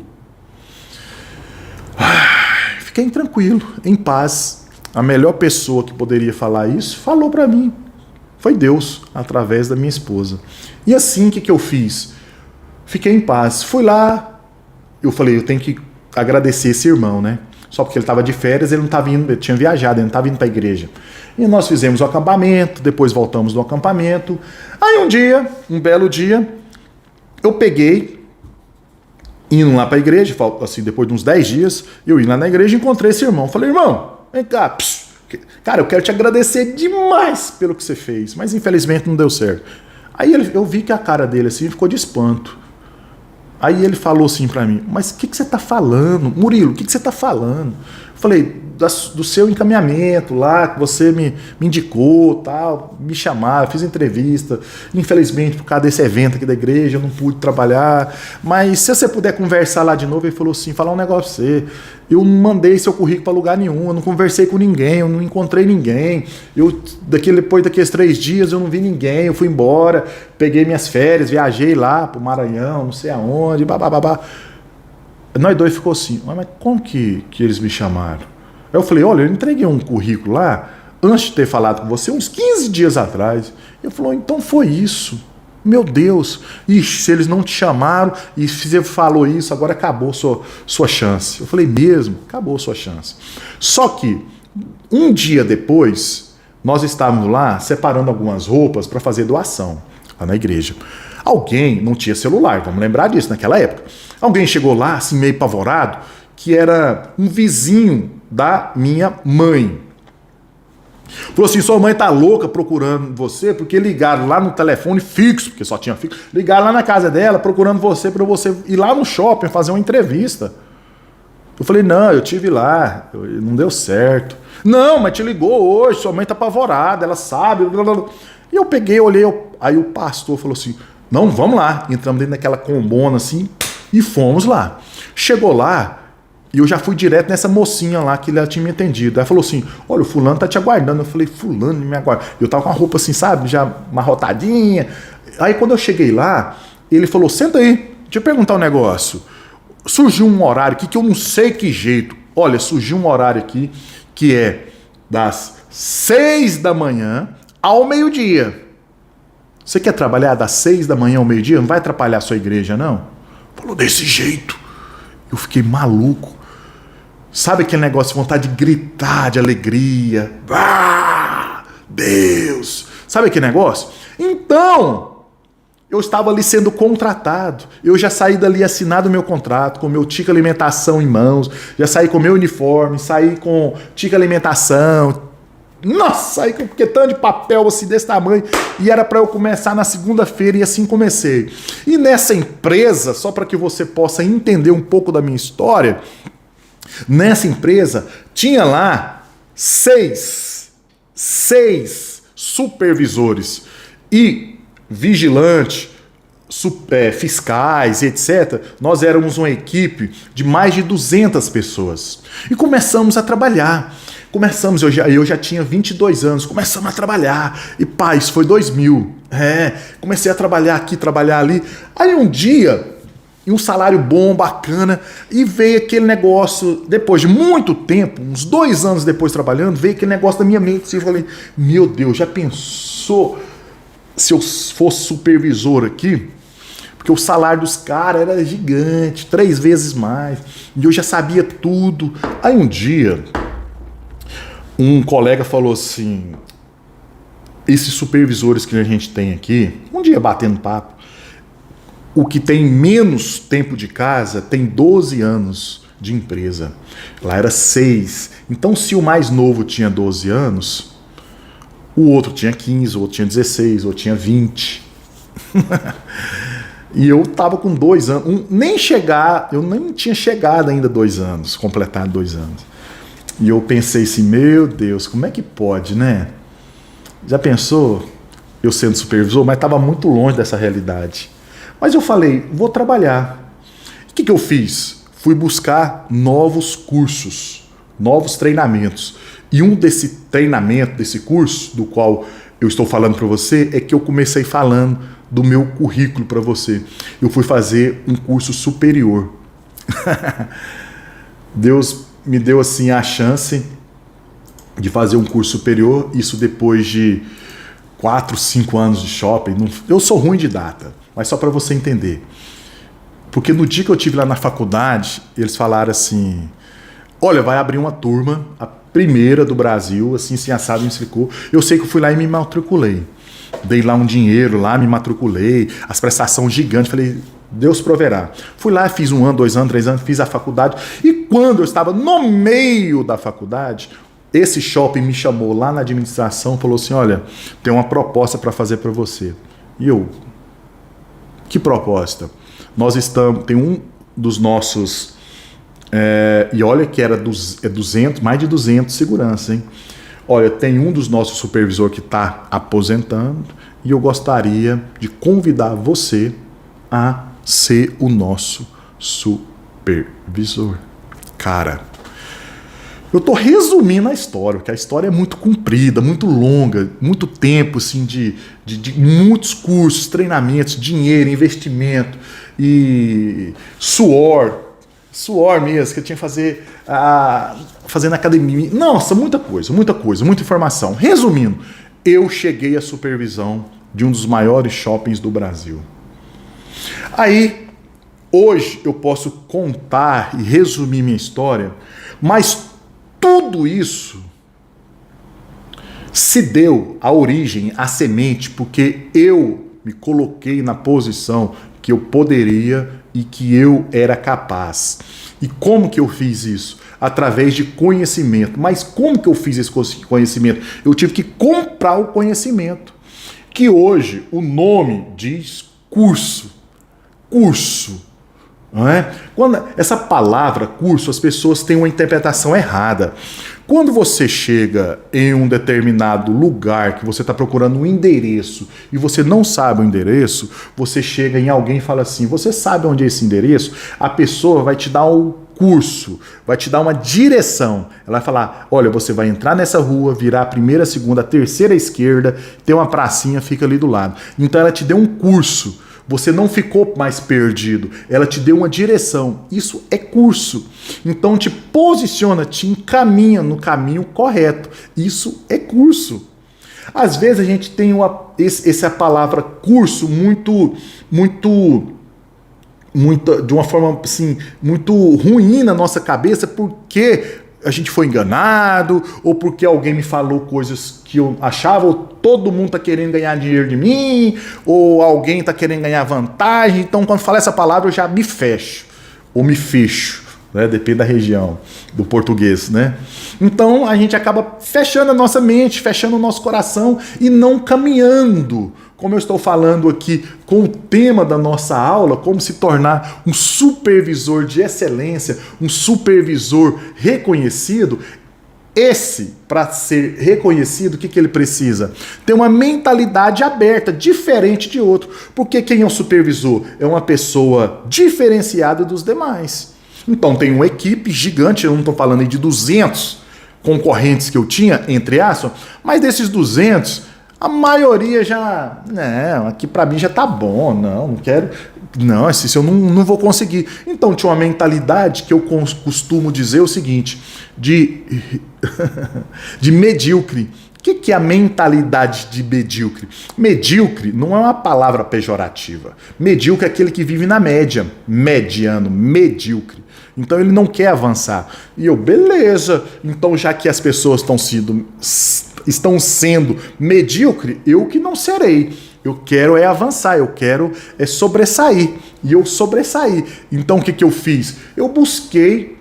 S1: Fiquei tranquilo, em paz. A melhor pessoa que poderia falar isso, falou para mim. Foi Deus, através da minha esposa. E assim, o que eu fiz? Fiquei em paz. Fui lá, eu falei, eu tenho que agradecer esse irmão, né? Só porque ele estava de férias, ele não estava indo, ele tinha viajado, ele não estava indo para a igreja. E nós fizemos o acampamento, depois voltamos do acampamento. Aí um belo dia, eu peguei, indo lá para a igreja, assim, depois de uns 10 dias, eu ia lá na igreja e encontrei esse irmão. Falei, irmão, vem cá, cara, eu quero te agradecer demais pelo que você fez, mas infelizmente não deu certo. Aí eu vi que a cara dele assim ficou de espanto. Aí ele falou assim pra mim, mas o que você tá falando? Murilo, o que você tá falando? Eu falei, do seu encaminhamento lá, que você me indicou, tal, me chamaram, fiz entrevista. Infelizmente, por causa desse evento aqui da igreja, eu não pude trabalhar. Mas se você puder conversar lá de novo, ele falou assim, falar um negócio pra você. Eu não mandei seu currículo para lugar nenhum, eu não conversei com ninguém, eu não encontrei ninguém. Depois daqueles 3 dias, eu não vi ninguém, eu fui embora, peguei minhas férias, viajei lá pro Maranhão, não sei aonde, babá. Nós dois ficou assim, mas como que eles me chamaram? Eu falei, olha, eu entreguei um currículo lá, antes de ter falado com você, uns 15 dias atrás. Ele falou, então foi isso. Meu Deus, ixi, se eles não te chamaram e você falou isso, agora acabou sua chance. Eu falei, mesmo? Acabou sua chance. Só que, um dia depois, nós estávamos lá separando algumas roupas para fazer doação, lá na igreja. Alguém, não tinha celular, vamos lembrar disso, naquela época. Alguém chegou lá, assim, meio apavorado, que era um vizinho da minha mãe. Falou assim, sua mãe tá louca procurando você, porque ligaram lá no telefone fixo, porque só tinha fixo, ligaram lá na casa dela procurando você para você ir lá no shopping fazer uma entrevista. Eu falei, não, eu tive lá, não deu certo. Não, mas te ligou hoje, sua mãe tá apavorada, ela sabe. Blá, blá, blá. E eu peguei, olhei, aí o pastor falou assim, não, vamos lá. Entramos dentro daquela combona assim e fomos lá. Chegou lá, E eu já fui direto nessa mocinha lá que ela tinha me atendido. Ela falou assim, olha, o fulano tá te aguardando. Eu falei, fulano me aguarda. Eu tava com a roupa assim, sabe, já amarrotadinha. Aí quando eu cheguei lá, ele falou, senta aí, deixa eu perguntar um negócio. Surgiu um horário aqui que eu não sei que jeito. Olha, surgiu um horário aqui que é das 6 da manhã ao meio-dia. Você quer trabalhar das 6 da manhã ao meio-dia? Não vai atrapalhar a sua igreja, não? Falou desse jeito. Eu fiquei maluco. Sabe aquele negócio de vontade de gritar de alegria? Ah, Deus! Sabe aquele negócio? Então, eu estava ali sendo contratado. Eu já saí dali assinado o meu contrato, com o meu ticket alimentação em mãos, já saí com o meu uniforme, saí com ticket alimentação. Nossa, saí com tanto de papel assim desse tamanho. E era para eu começar na segunda-feira e assim comecei. E nessa empresa, só para que você possa entender um pouco da minha história, nessa empresa tinha lá seis supervisores e vigilantes, fiscais, etc. Nós éramos uma equipe de mais de 200 pessoas. E começamos a trabalhar. Eu já tinha 22 anos, começamos a trabalhar. E pá, isso foi 2000. Comecei a trabalhar aqui, trabalhar ali. Aí um dia, e um salário bom, bacana, e veio aquele negócio, depois de muito tempo, uns 2 anos depois trabalhando, veio aquele negócio da minha mente, assim, eu falei, meu Deus, já pensou se eu fosse supervisor aqui? Porque o salário dos caras era gigante, 3 vezes mais, e eu já sabia tudo. Aí um dia, um colega falou assim, esses supervisores que a gente tem aqui, um dia batendo papo, o que tem menos tempo de casa tem 12 anos de empresa. Lá era 6. Então, se o mais novo tinha 12 anos, o outro tinha 15, o outro tinha 16, o outro tinha 20. E eu tava com 2 anos. Eu nem tinha chegado ainda 2 anos, completado 2 anos. E eu pensei assim, meu Deus, como é que pode, né? Já pensou eu sendo supervisor? Mas estava muito longe dessa realidade. Mas eu falei, vou trabalhar. O que eu fiz? Fui buscar novos cursos, novos treinamentos. E um desse treinamento, desse curso, do qual eu estou falando para você, é que eu comecei falando do meu currículo para você. Eu fui fazer um curso superior. Deus me deu assim a chance de fazer um curso superior, isso depois de 4, 5 anos de shopping. Eu sou ruim de data, mas só para você entender. Porque no dia que eu estive lá na faculdade, eles falaram assim, olha, vai abrir uma turma, a primeira do Brasil, assim, assado, me explicou. Eu sei que eu fui lá e me matriculei. Dei lá um dinheiro, lá me matriculei, as prestações gigantes, falei, Deus proverá. Fui lá, fiz 1 ano, 2 anos, 3 anos, fiz a faculdade. E quando eu estava no meio da faculdade, esse shopping me chamou lá na administração, falou assim, olha, tem uma proposta para fazer para você. E eu, que proposta? Nós estamos, tem um dos nossos, e olha que era 200, mais de 200 segurança, hein? Olha, tem um dos nossos supervisores que está aposentando e eu gostaria de convidar você a ser o nosso supervisor. Cara, eu tô resumindo a história, porque a história é muito comprida, muito longa, muito tempo assim, de muitos cursos, treinamentos, dinheiro, investimento e suor mesmo, que eu tinha que fazer na academia. Nossa, muita coisa, muita informação. Resumindo, eu cheguei à supervisão de um dos maiores shoppings do Brasil. Aí, hoje eu posso contar e resumir minha história, mas tudo isso se deu a origem, a semente, porque eu me coloquei na posição que eu poderia e que eu era capaz. E como que eu fiz isso? Através de conhecimento. Mas como que eu fiz esse conhecimento? Eu tive que comprar o conhecimento. Que hoje o nome diz curso. Curso. Não é? Quando essa palavra curso, as pessoas têm uma interpretação errada. Quando você chega em um determinado lugar que você está procurando um endereço e você não sabe o endereço, você chega em alguém e fala assim, você sabe onde é esse endereço? A pessoa vai te dar o curso, vai te dar uma direção. Ela vai falar, olha, você vai entrar nessa rua, virar a primeira, a segunda, a terceira à esquerda, tem uma pracinha, fica ali do lado. Então ela te deu um curso, você não ficou mais perdido, ela te deu uma direção. Isso é curso. Então te posiciona, te encaminha no caminho correto. Isso é curso. Às vezes a gente tem essa palavra curso de uma forma assim, muito ruim na nossa cabeça, porque a gente foi enganado, ou porque alguém me falou coisas que eu achava, ou todo mundo tá querendo ganhar dinheiro de mim, ou alguém tá querendo ganhar vantagem. Então, quando fala essa palavra, eu já me fecho, ou me fecho, né? Depende da região do português, né? Então, a gente acaba fechando a nossa mente, fechando o nosso coração e não caminhando, como eu estou falando aqui, com o tema da nossa aula, como se tornar um supervisor de excelência, um supervisor reconhecido. Esse, para ser reconhecido, o que ele precisa? Ter uma mentalidade aberta, diferente de outro. Porque quem é o supervisor? É uma pessoa diferenciada dos demais. Então tem uma equipe gigante, eu não estou falando aí de 200 concorrentes que eu tinha, entre aspas, mas desses 200... a maioria já, não, aqui pra mim já tá bom, não quero, não, isso eu não vou conseguir. Então tinha uma mentalidade que eu costumo dizer o seguinte, de medíocre. O que é a mentalidade de medíocre? Medíocre não é uma palavra pejorativa. Medíocre é aquele que vive na média, mediano, medíocre. Então ele não quer avançar. E eu, beleza, então já que as pessoas estão sendo medíocre, eu que não serei. Eu quero é avançar, eu quero é sobressair. E eu sobressaí. Então o que eu fiz? Eu busquei,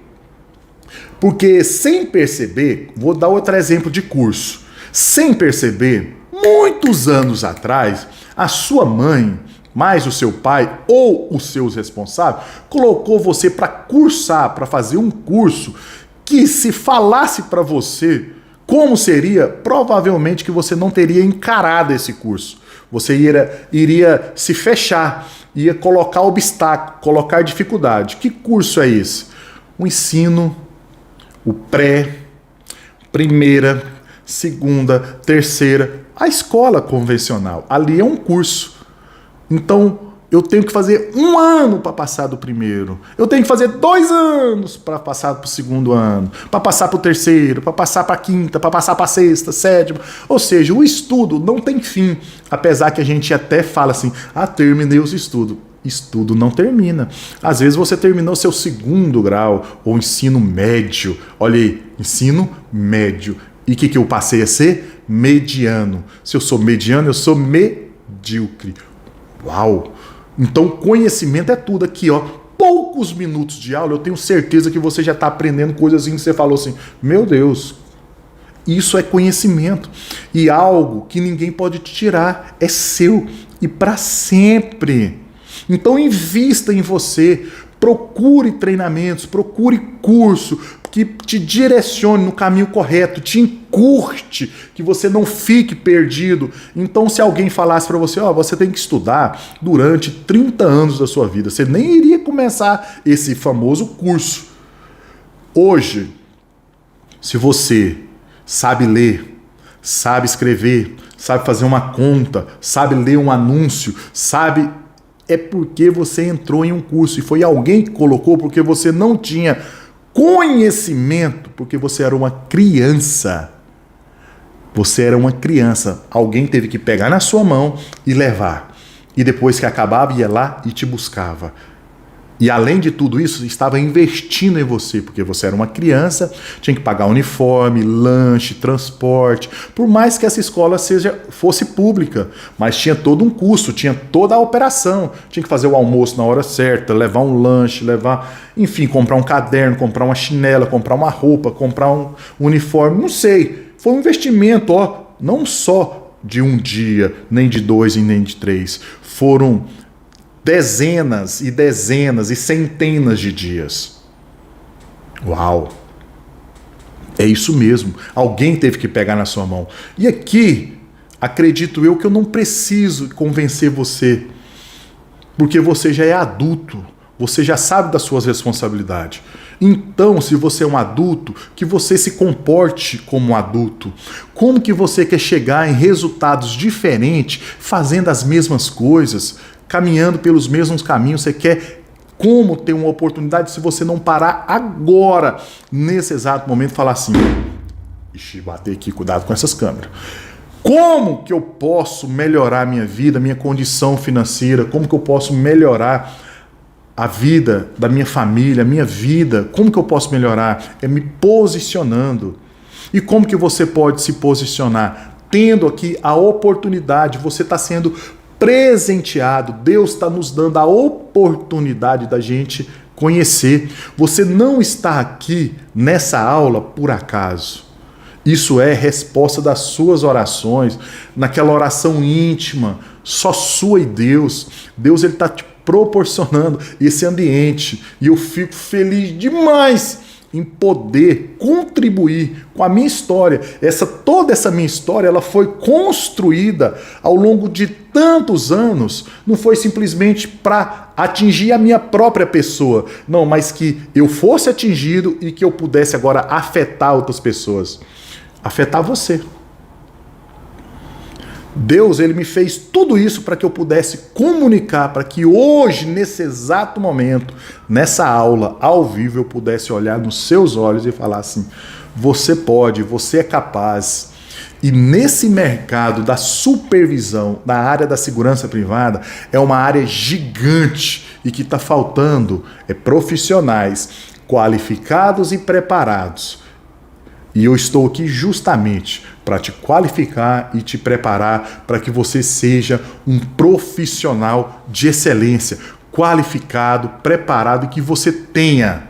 S1: porque sem perceber, vou dar outro exemplo de curso. Sem perceber, muitos anos atrás, a sua mãe, mais o seu pai ou os seus responsáveis, colocou você para cursar, para fazer um curso que, se falasse para você como seria, provavelmente que você não teria encarado esse curso. Você iria se fechar, ia colocar obstáculo, colocar dificuldade. Que curso é esse? O ensino, o pré, primeira, segunda, terceira, a escola convencional. Ali é um curso. Então, eu tenho que fazer 1 ano para passar do primeiro. Eu tenho que fazer 2 anos para passar para o segundo ano, para passar para o terceiro, para passar para a quinta, para passar para a sexta, sétima. Ou seja, o estudo não tem fim. Apesar que a gente até fala assim, terminei os estudos. Estudo não termina. Às vezes você terminou seu 2º grau ou ensino médio. Olha aí, ensino médio. E o que eu passei a ser? Mediano. Se eu sou mediano, eu sou medíocre. Uau! Então conhecimento é tudo aqui, ó. Poucos minutos de aula, eu tenho certeza que você já está aprendendo coisas que você falou assim, meu Deus, isso é conhecimento. E algo que ninguém pode te tirar, é seu e para sempre. Então invista em você, procure treinamentos, procure curso que te direcione no caminho correto, te encurte, que você não fique perdido. Então, se alguém falasse para você, você tem que estudar durante 30 anos da sua vida, você nem iria começar esse famoso curso. Hoje, se você sabe ler, sabe escrever, sabe fazer uma conta, sabe ler um anúncio, sabe... é porque você entrou em um curso e foi alguém que colocou porque você não tinha conhecimento, porque você era uma criança. Você era uma criança. Alguém teve que pegar na sua mão e levar. E depois que acabava, ia lá e te buscava. E além de tudo isso, estava investindo em você, porque você era uma criança, tinha que pagar uniforme, lanche, transporte, por mais que essa escola fosse pública, mas tinha todo um custo, tinha toda a operação, tinha que fazer o almoço na hora certa, levar um lanche, enfim, comprar um caderno, comprar uma chinela, comprar uma roupa, comprar um uniforme, não sei, foi um investimento, não só de um dia, nem de 2 e nem de 3, foram dezenas e dezenas e centenas de dias. Uau! É isso mesmo. Alguém teve que pegar na sua mão. E aqui, acredito eu que eu não preciso convencer você, porque você já é adulto, você já sabe das suas responsabilidades. Então, se você é um adulto, que você se comporte como um adulto. Como que você quer chegar em resultados diferentes, fazendo as mesmas coisas, caminhando pelos mesmos caminhos? Você quer como ter uma oportunidade se você não parar agora, nesse exato momento, e falar assim: ixi, bater aqui, cuidado com essas câmeras. Como que eu posso melhorar minha vida, minha condição financeira? Como que eu posso melhorar a vida da minha família, a minha vida? Como que eu posso melhorar? É me posicionando. E como que você pode se posicionar? Tendo aqui a oportunidade, você está sendo presenteado, Deus está nos dando a oportunidade da gente conhecer. Você não está aqui nessa aula por acaso. Isso é resposta das suas orações, naquela oração íntima, só sua e Deus. Deus está te proporcionando esse ambiente e eu fico feliz demais em poder contribuir com a minha história. Toda essa minha história, ela foi construída ao longo de tantos anos. Não foi simplesmente para atingir a minha própria pessoa, não, mas que eu fosse atingido e que eu pudesse agora afetar outras pessoas. Afetar você. Deus, ele me fez tudo isso para que eu pudesse comunicar, para que hoje, nesse exato momento, nessa aula, ao vivo, eu pudesse olhar nos seus olhos e falar assim: você pode, você é capaz. E nesse mercado da supervisão, da área da segurança privada, é uma área gigante e que está faltando profissionais qualificados e preparados. E eu estou aqui justamente para te qualificar e te preparar para que você seja um profissional de excelência, qualificado, preparado e que você tenha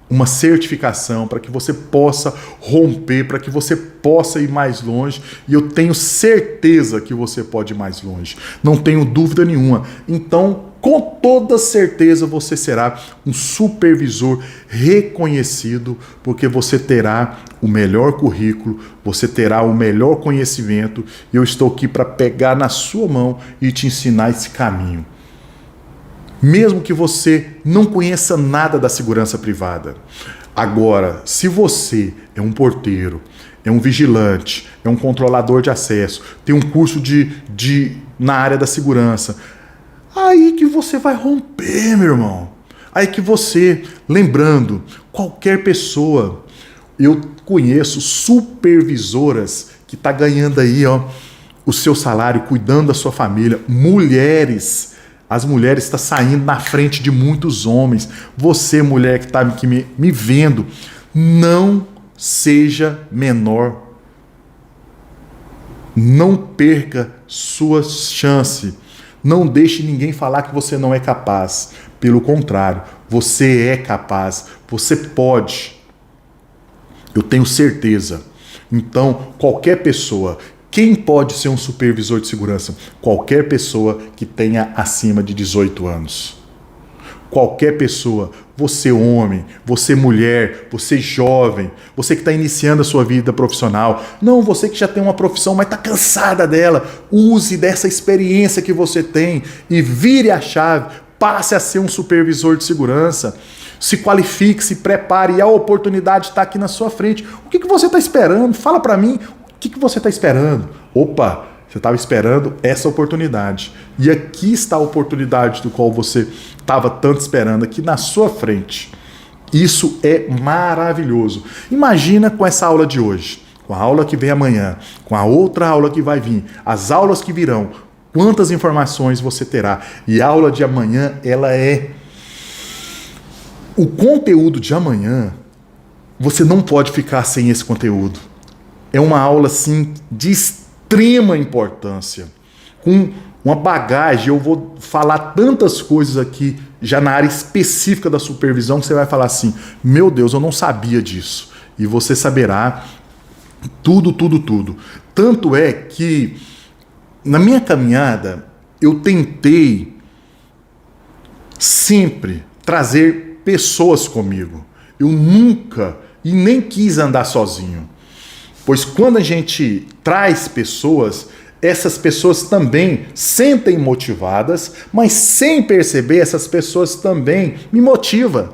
S1: uma certificação para que você possa romper, para que você possa ir mais longe. E eu tenho certeza que você pode ir mais longe. Não tenho dúvida nenhuma. Então, com toda certeza, você será um supervisor reconhecido, porque você terá o melhor currículo, você terá o melhor conhecimento. E eu estou aqui para pegar na sua mão e te ensinar esse caminho. Mesmo que você não conheça nada da segurança privada. Agora, se você é um porteiro, é um vigilante, é um controlador de acesso, tem um curso na área da segurança, aí que você vai romper, meu irmão. Aí que você, lembrando, qualquer pessoa, eu conheço supervisoras que está ganhando aí o seu salário, cuidando da sua família, mulheres. As mulheres estão saindo na frente de muitos homens. Você, mulher que está aqui me vendo, não seja menor. Não perca sua chance. Não deixe ninguém falar que você não é capaz. Pelo contrário, você é capaz. Você pode. Eu tenho certeza. Então, qualquer pessoa... Quem pode ser um supervisor de segurança? Qualquer pessoa que tenha acima de 18 anos. Qualquer pessoa, você homem, você mulher, você jovem, você que está iniciando a sua vida profissional. Não, você que já tem uma profissão, mas está cansada dela. Use dessa experiência que você tem e vire a chave. Passe a ser um supervisor de segurança. Se qualifique, se prepare e a oportunidade está aqui na sua frente. O que você está esperando? Fala para mim. O que você está esperando? Opa, você estava esperando essa oportunidade. E aqui está a oportunidade do qual você estava tanto esperando, aqui na sua frente. Isso é maravilhoso. Imagina com essa aula de hoje, com a aula que vem amanhã, com a outra aula que vai vir, as aulas que virão, quantas informações você terá. E a aula de amanhã, ela é... O conteúdo de amanhã, você não pode ficar sem esse conteúdo. É uma aula, assim, de extrema importância. Com uma bagagem, eu vou falar tantas coisas aqui, já na área específica da supervisão, que você vai falar assim, meu Deus, eu não sabia disso. E você saberá tudo. Tanto é que, na minha caminhada, eu tentei sempre trazer pessoas comigo. Eu nunca e nem quis andar sozinho. Pois quando a gente traz pessoas, essas pessoas também sentem motivadas, mas sem perceber, essas pessoas também me motivam.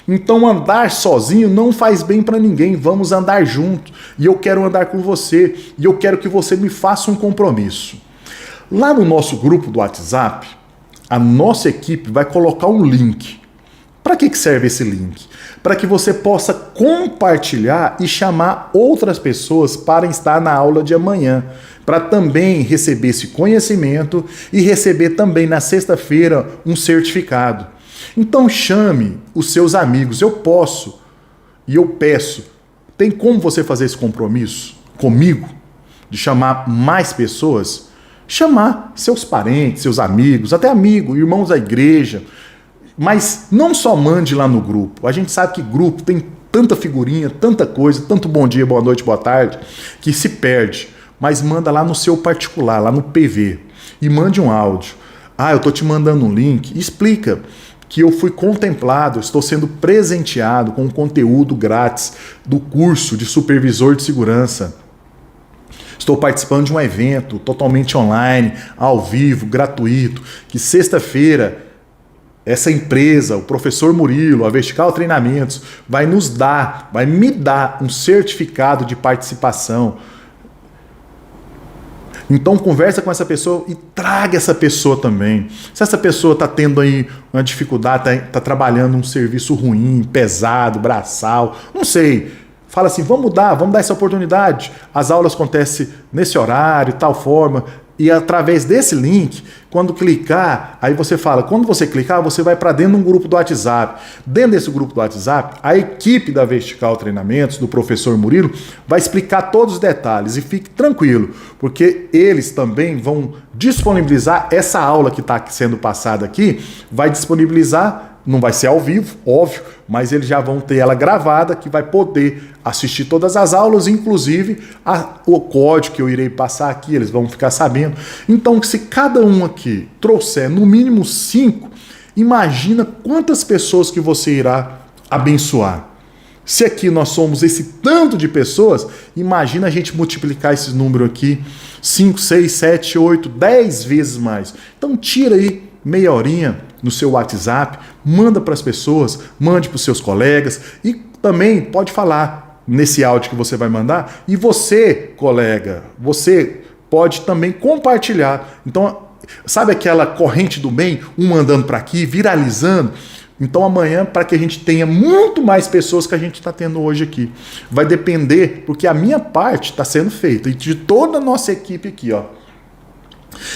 S1: Então andar sozinho não faz bem para ninguém, vamos andar junto. E eu quero andar com você, e eu quero que você me faça um compromisso. Lá no nosso grupo do WhatsApp, a nossa equipe vai colocar um link. Para que serve esse link? Para que você possa compartilhar e chamar outras pessoas para estar na aula de amanhã, para também receber esse conhecimento e receber também na sexta-feira um certificado. Então chame os seus amigos, eu posso e eu peço. Tem como você fazer esse compromisso comigo? De chamar mais pessoas? Chamar seus parentes, seus amigos, até amigos, irmãos da igreja. Mas não só mande lá no grupo. A gente sabe que grupo tem tanta figurinha, tanta coisa, tanto bom dia, boa noite, boa tarde, que se perde. Mas manda lá no seu particular, lá no PV. E mande um áudio. Eu tô te mandando um link. Explica que eu fui contemplado, estou sendo presenteado com um conteúdo grátis do curso de supervisor de segurança. Estou participando de um evento totalmente online, ao vivo, gratuito, que sexta-feira essa empresa, o professor Murilo, a Vertical Treinamentos, vai me dar um certificado de participação. Então conversa com essa pessoa e traga essa pessoa também. Se essa pessoa está tendo aí uma dificuldade, está trabalhando um serviço ruim, pesado, braçal, não sei. Fala assim, vamos dar essa oportunidade. As aulas acontecem nesse horário, tal forma. E através desse link, quando clicar, aí você fala, quando você clicar, você vai para dentro de um grupo do WhatsApp. Dentro desse grupo do WhatsApp, a equipe da Vertical Treinamentos, do professor Murilo, vai explicar todos os detalhes. E fique tranquilo, porque eles também vão disponibilizar essa aula que está sendo passada aqui, vai disponibilizar. Não vai ser ao vivo, óbvio, mas eles já vão ter ela gravada, que vai poder assistir todas as aulas, inclusive o código que eu irei passar aqui, eles vão ficar sabendo. Então, se cada um aqui trouxer no mínimo 5, imagina quantas pessoas que você irá abençoar. Se aqui nós somos esse tanto de pessoas, imagina a gente multiplicar esse número aqui 5, 6, 7, 8, 10 vezes mais. Então tira aí meia horinha no seu WhatsApp, manda para as pessoas, mande para os seus colegas e também pode falar nesse áudio que você vai mandar. E você, colega, você pode também compartilhar. Então, sabe aquela corrente do bem, um andando para aqui, viralizando? Então amanhã, para que a gente tenha muito mais pessoas que a gente está tendo hoje aqui, vai depender, porque a minha parte está sendo feita e de toda a nossa equipe aqui, ó.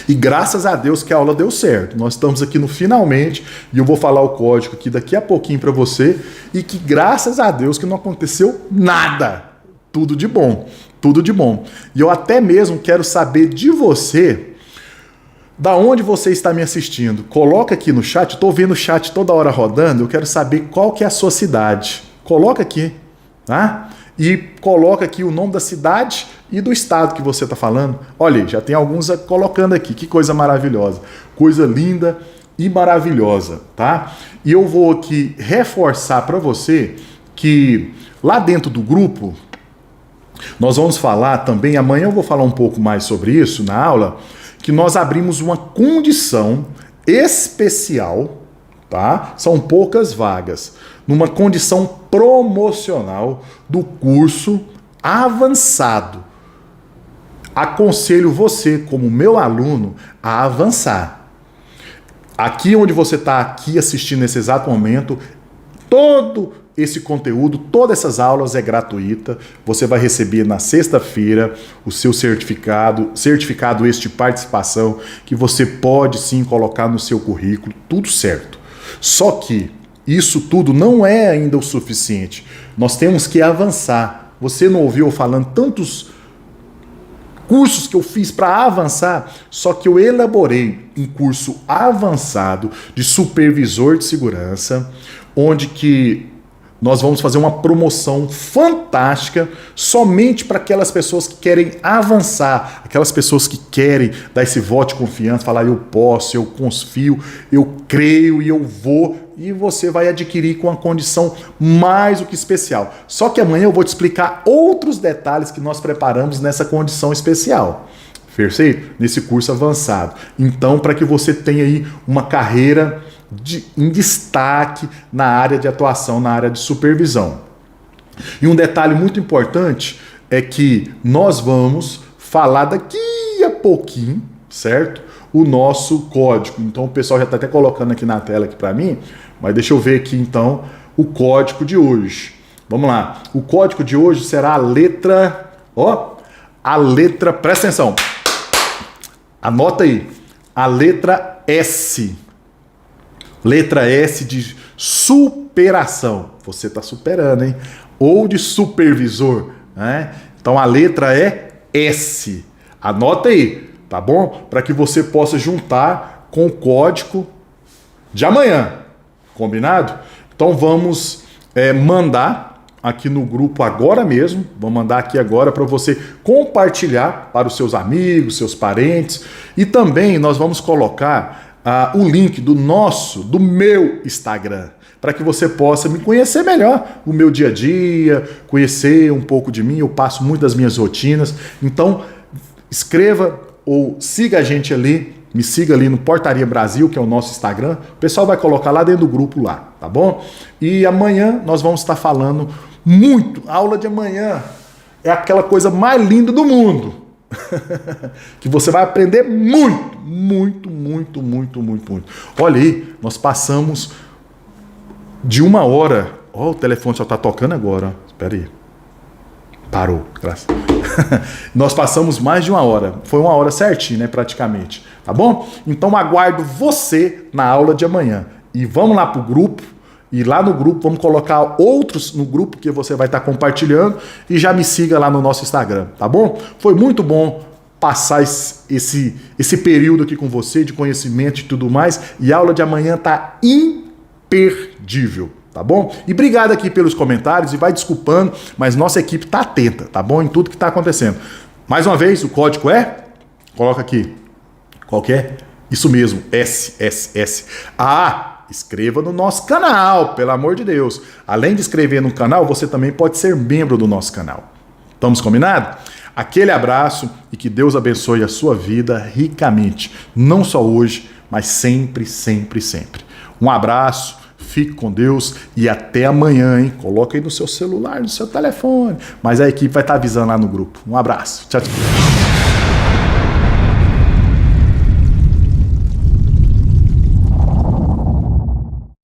S1: E graças a Deus que a aula deu certo. Nós estamos aqui no finalmente e eu vou falar o código aqui daqui a pouquinho para você e que graças a Deus que não aconteceu nada. Tudo de bom, tudo de bom. E eu até mesmo quero saber de você, da onde você está me assistindo. Coloca aqui no chat, estou vendo o chat toda hora rodando, eu quero saber qual que é a sua cidade. Coloca aqui, tá? E coloca aqui o nome da cidade e do estado que você está falando. Olha, já tem alguns colocando aqui. Que coisa maravilhosa. Coisa linda e maravilhosa, tá? E eu vou aqui reforçar para você que lá dentro do grupo, nós vamos falar também, amanhã eu vou falar um pouco mais sobre isso na aula, que nós abrimos uma condição especial, tá? São poucas vagas, numa condição promocional do curso avançado. Aconselho você, como meu aluno, a avançar. Aqui onde você está aqui assistindo nesse exato momento, todo esse conteúdo, todas essas aulas é gratuita. Você vai receber na sexta-feira o seu certificado este de participação, que você pode sim colocar no seu currículo, tudo certo. Só que isso tudo não é ainda o suficiente. Nós temos que avançar. Você não ouviu eu falando tantos cursos que eu fiz para avançar, só que eu elaborei um curso avançado de supervisor de segurança, onde que nós vamos fazer uma promoção fantástica somente para aquelas pessoas que querem avançar, aquelas pessoas que querem dar esse voto de confiança, falar eu posso, eu confio, eu creio e eu vou, e você vai adquirir com uma condição mais do que especial. Só que amanhã eu vou te explicar outros detalhes que nós preparamos nessa condição especial. Perfeito? Nesse curso avançado. Então, para que você tenha aí uma carreira em destaque na área de atuação, na área de supervisão. E um detalhe muito importante é que nós vamos falar daqui a pouquinho, certo? O nosso código. Então o pessoal já está até colocando aqui na tela aqui para mim, mas deixa eu ver aqui então o código de hoje. Vamos lá. O código de hoje será a letra, presta atenção. Anota aí. A letra S. Letra S de superação. Você está superando, hein? Ou de supervisor, né? Então a letra é S. Anota aí, tá bom? Para que você possa juntar com o código de amanhã. Combinado? Então vamos mandar aqui no grupo agora mesmo. Vou mandar aqui agora para você compartilhar para os seus amigos, seus parentes. E também nós vamos colocar o link do meu Instagram, para que você possa me conhecer melhor, o meu dia a dia, conhecer um pouco de mim. Eu passo muito das minhas rotinas. Então, escreva ou siga a gente ali, me siga ali no Portaria Brasil, que é o nosso Instagram. O pessoal vai colocar lá dentro do grupo lá, tá bom? E amanhã nós vamos estar falando muito. A aula de amanhã é aquela coisa mais linda do mundo. Que você vai aprender muito, muito, muito, muito, muito, muito. Olha aí, nós passamos de 1 hora. Ó, o telefone só tá tocando agora. Espera aí. Parou, graças. Nós passamos mais de 1 hora. Foi 1 hora certinho, né, praticamente. Tá bom? Então aguardo você na aula de amanhã. E vamos lá pro grupo. E lá no grupo, vamos colocar outros no grupo que você vai estar compartilhando. E já me siga lá no nosso Instagram, tá bom? Foi muito bom passar esse período aqui com você, de conhecimento e tudo mais. E a aula de amanhã tá imperdível, tá bom? E obrigado aqui pelos comentários. E vai desculpando, mas nossa equipe tá atenta, tá bom? Em tudo que tá acontecendo. Mais uma vez, o código é... Coloca aqui. Qual que é? Isso mesmo, SSS. Escreva no nosso canal, pelo amor de Deus. Além de escrever no canal, você também pode ser membro do nosso canal. Estamos combinados? Aquele abraço e que Deus abençoe a sua vida ricamente. Não só hoje, mas sempre, sempre, sempre. Um abraço, fique com Deus e até amanhã, hein? Coloca aí no seu celular, no seu telefone. Mas a equipe vai estar avisando lá no grupo. Um abraço. Tchau, tchau.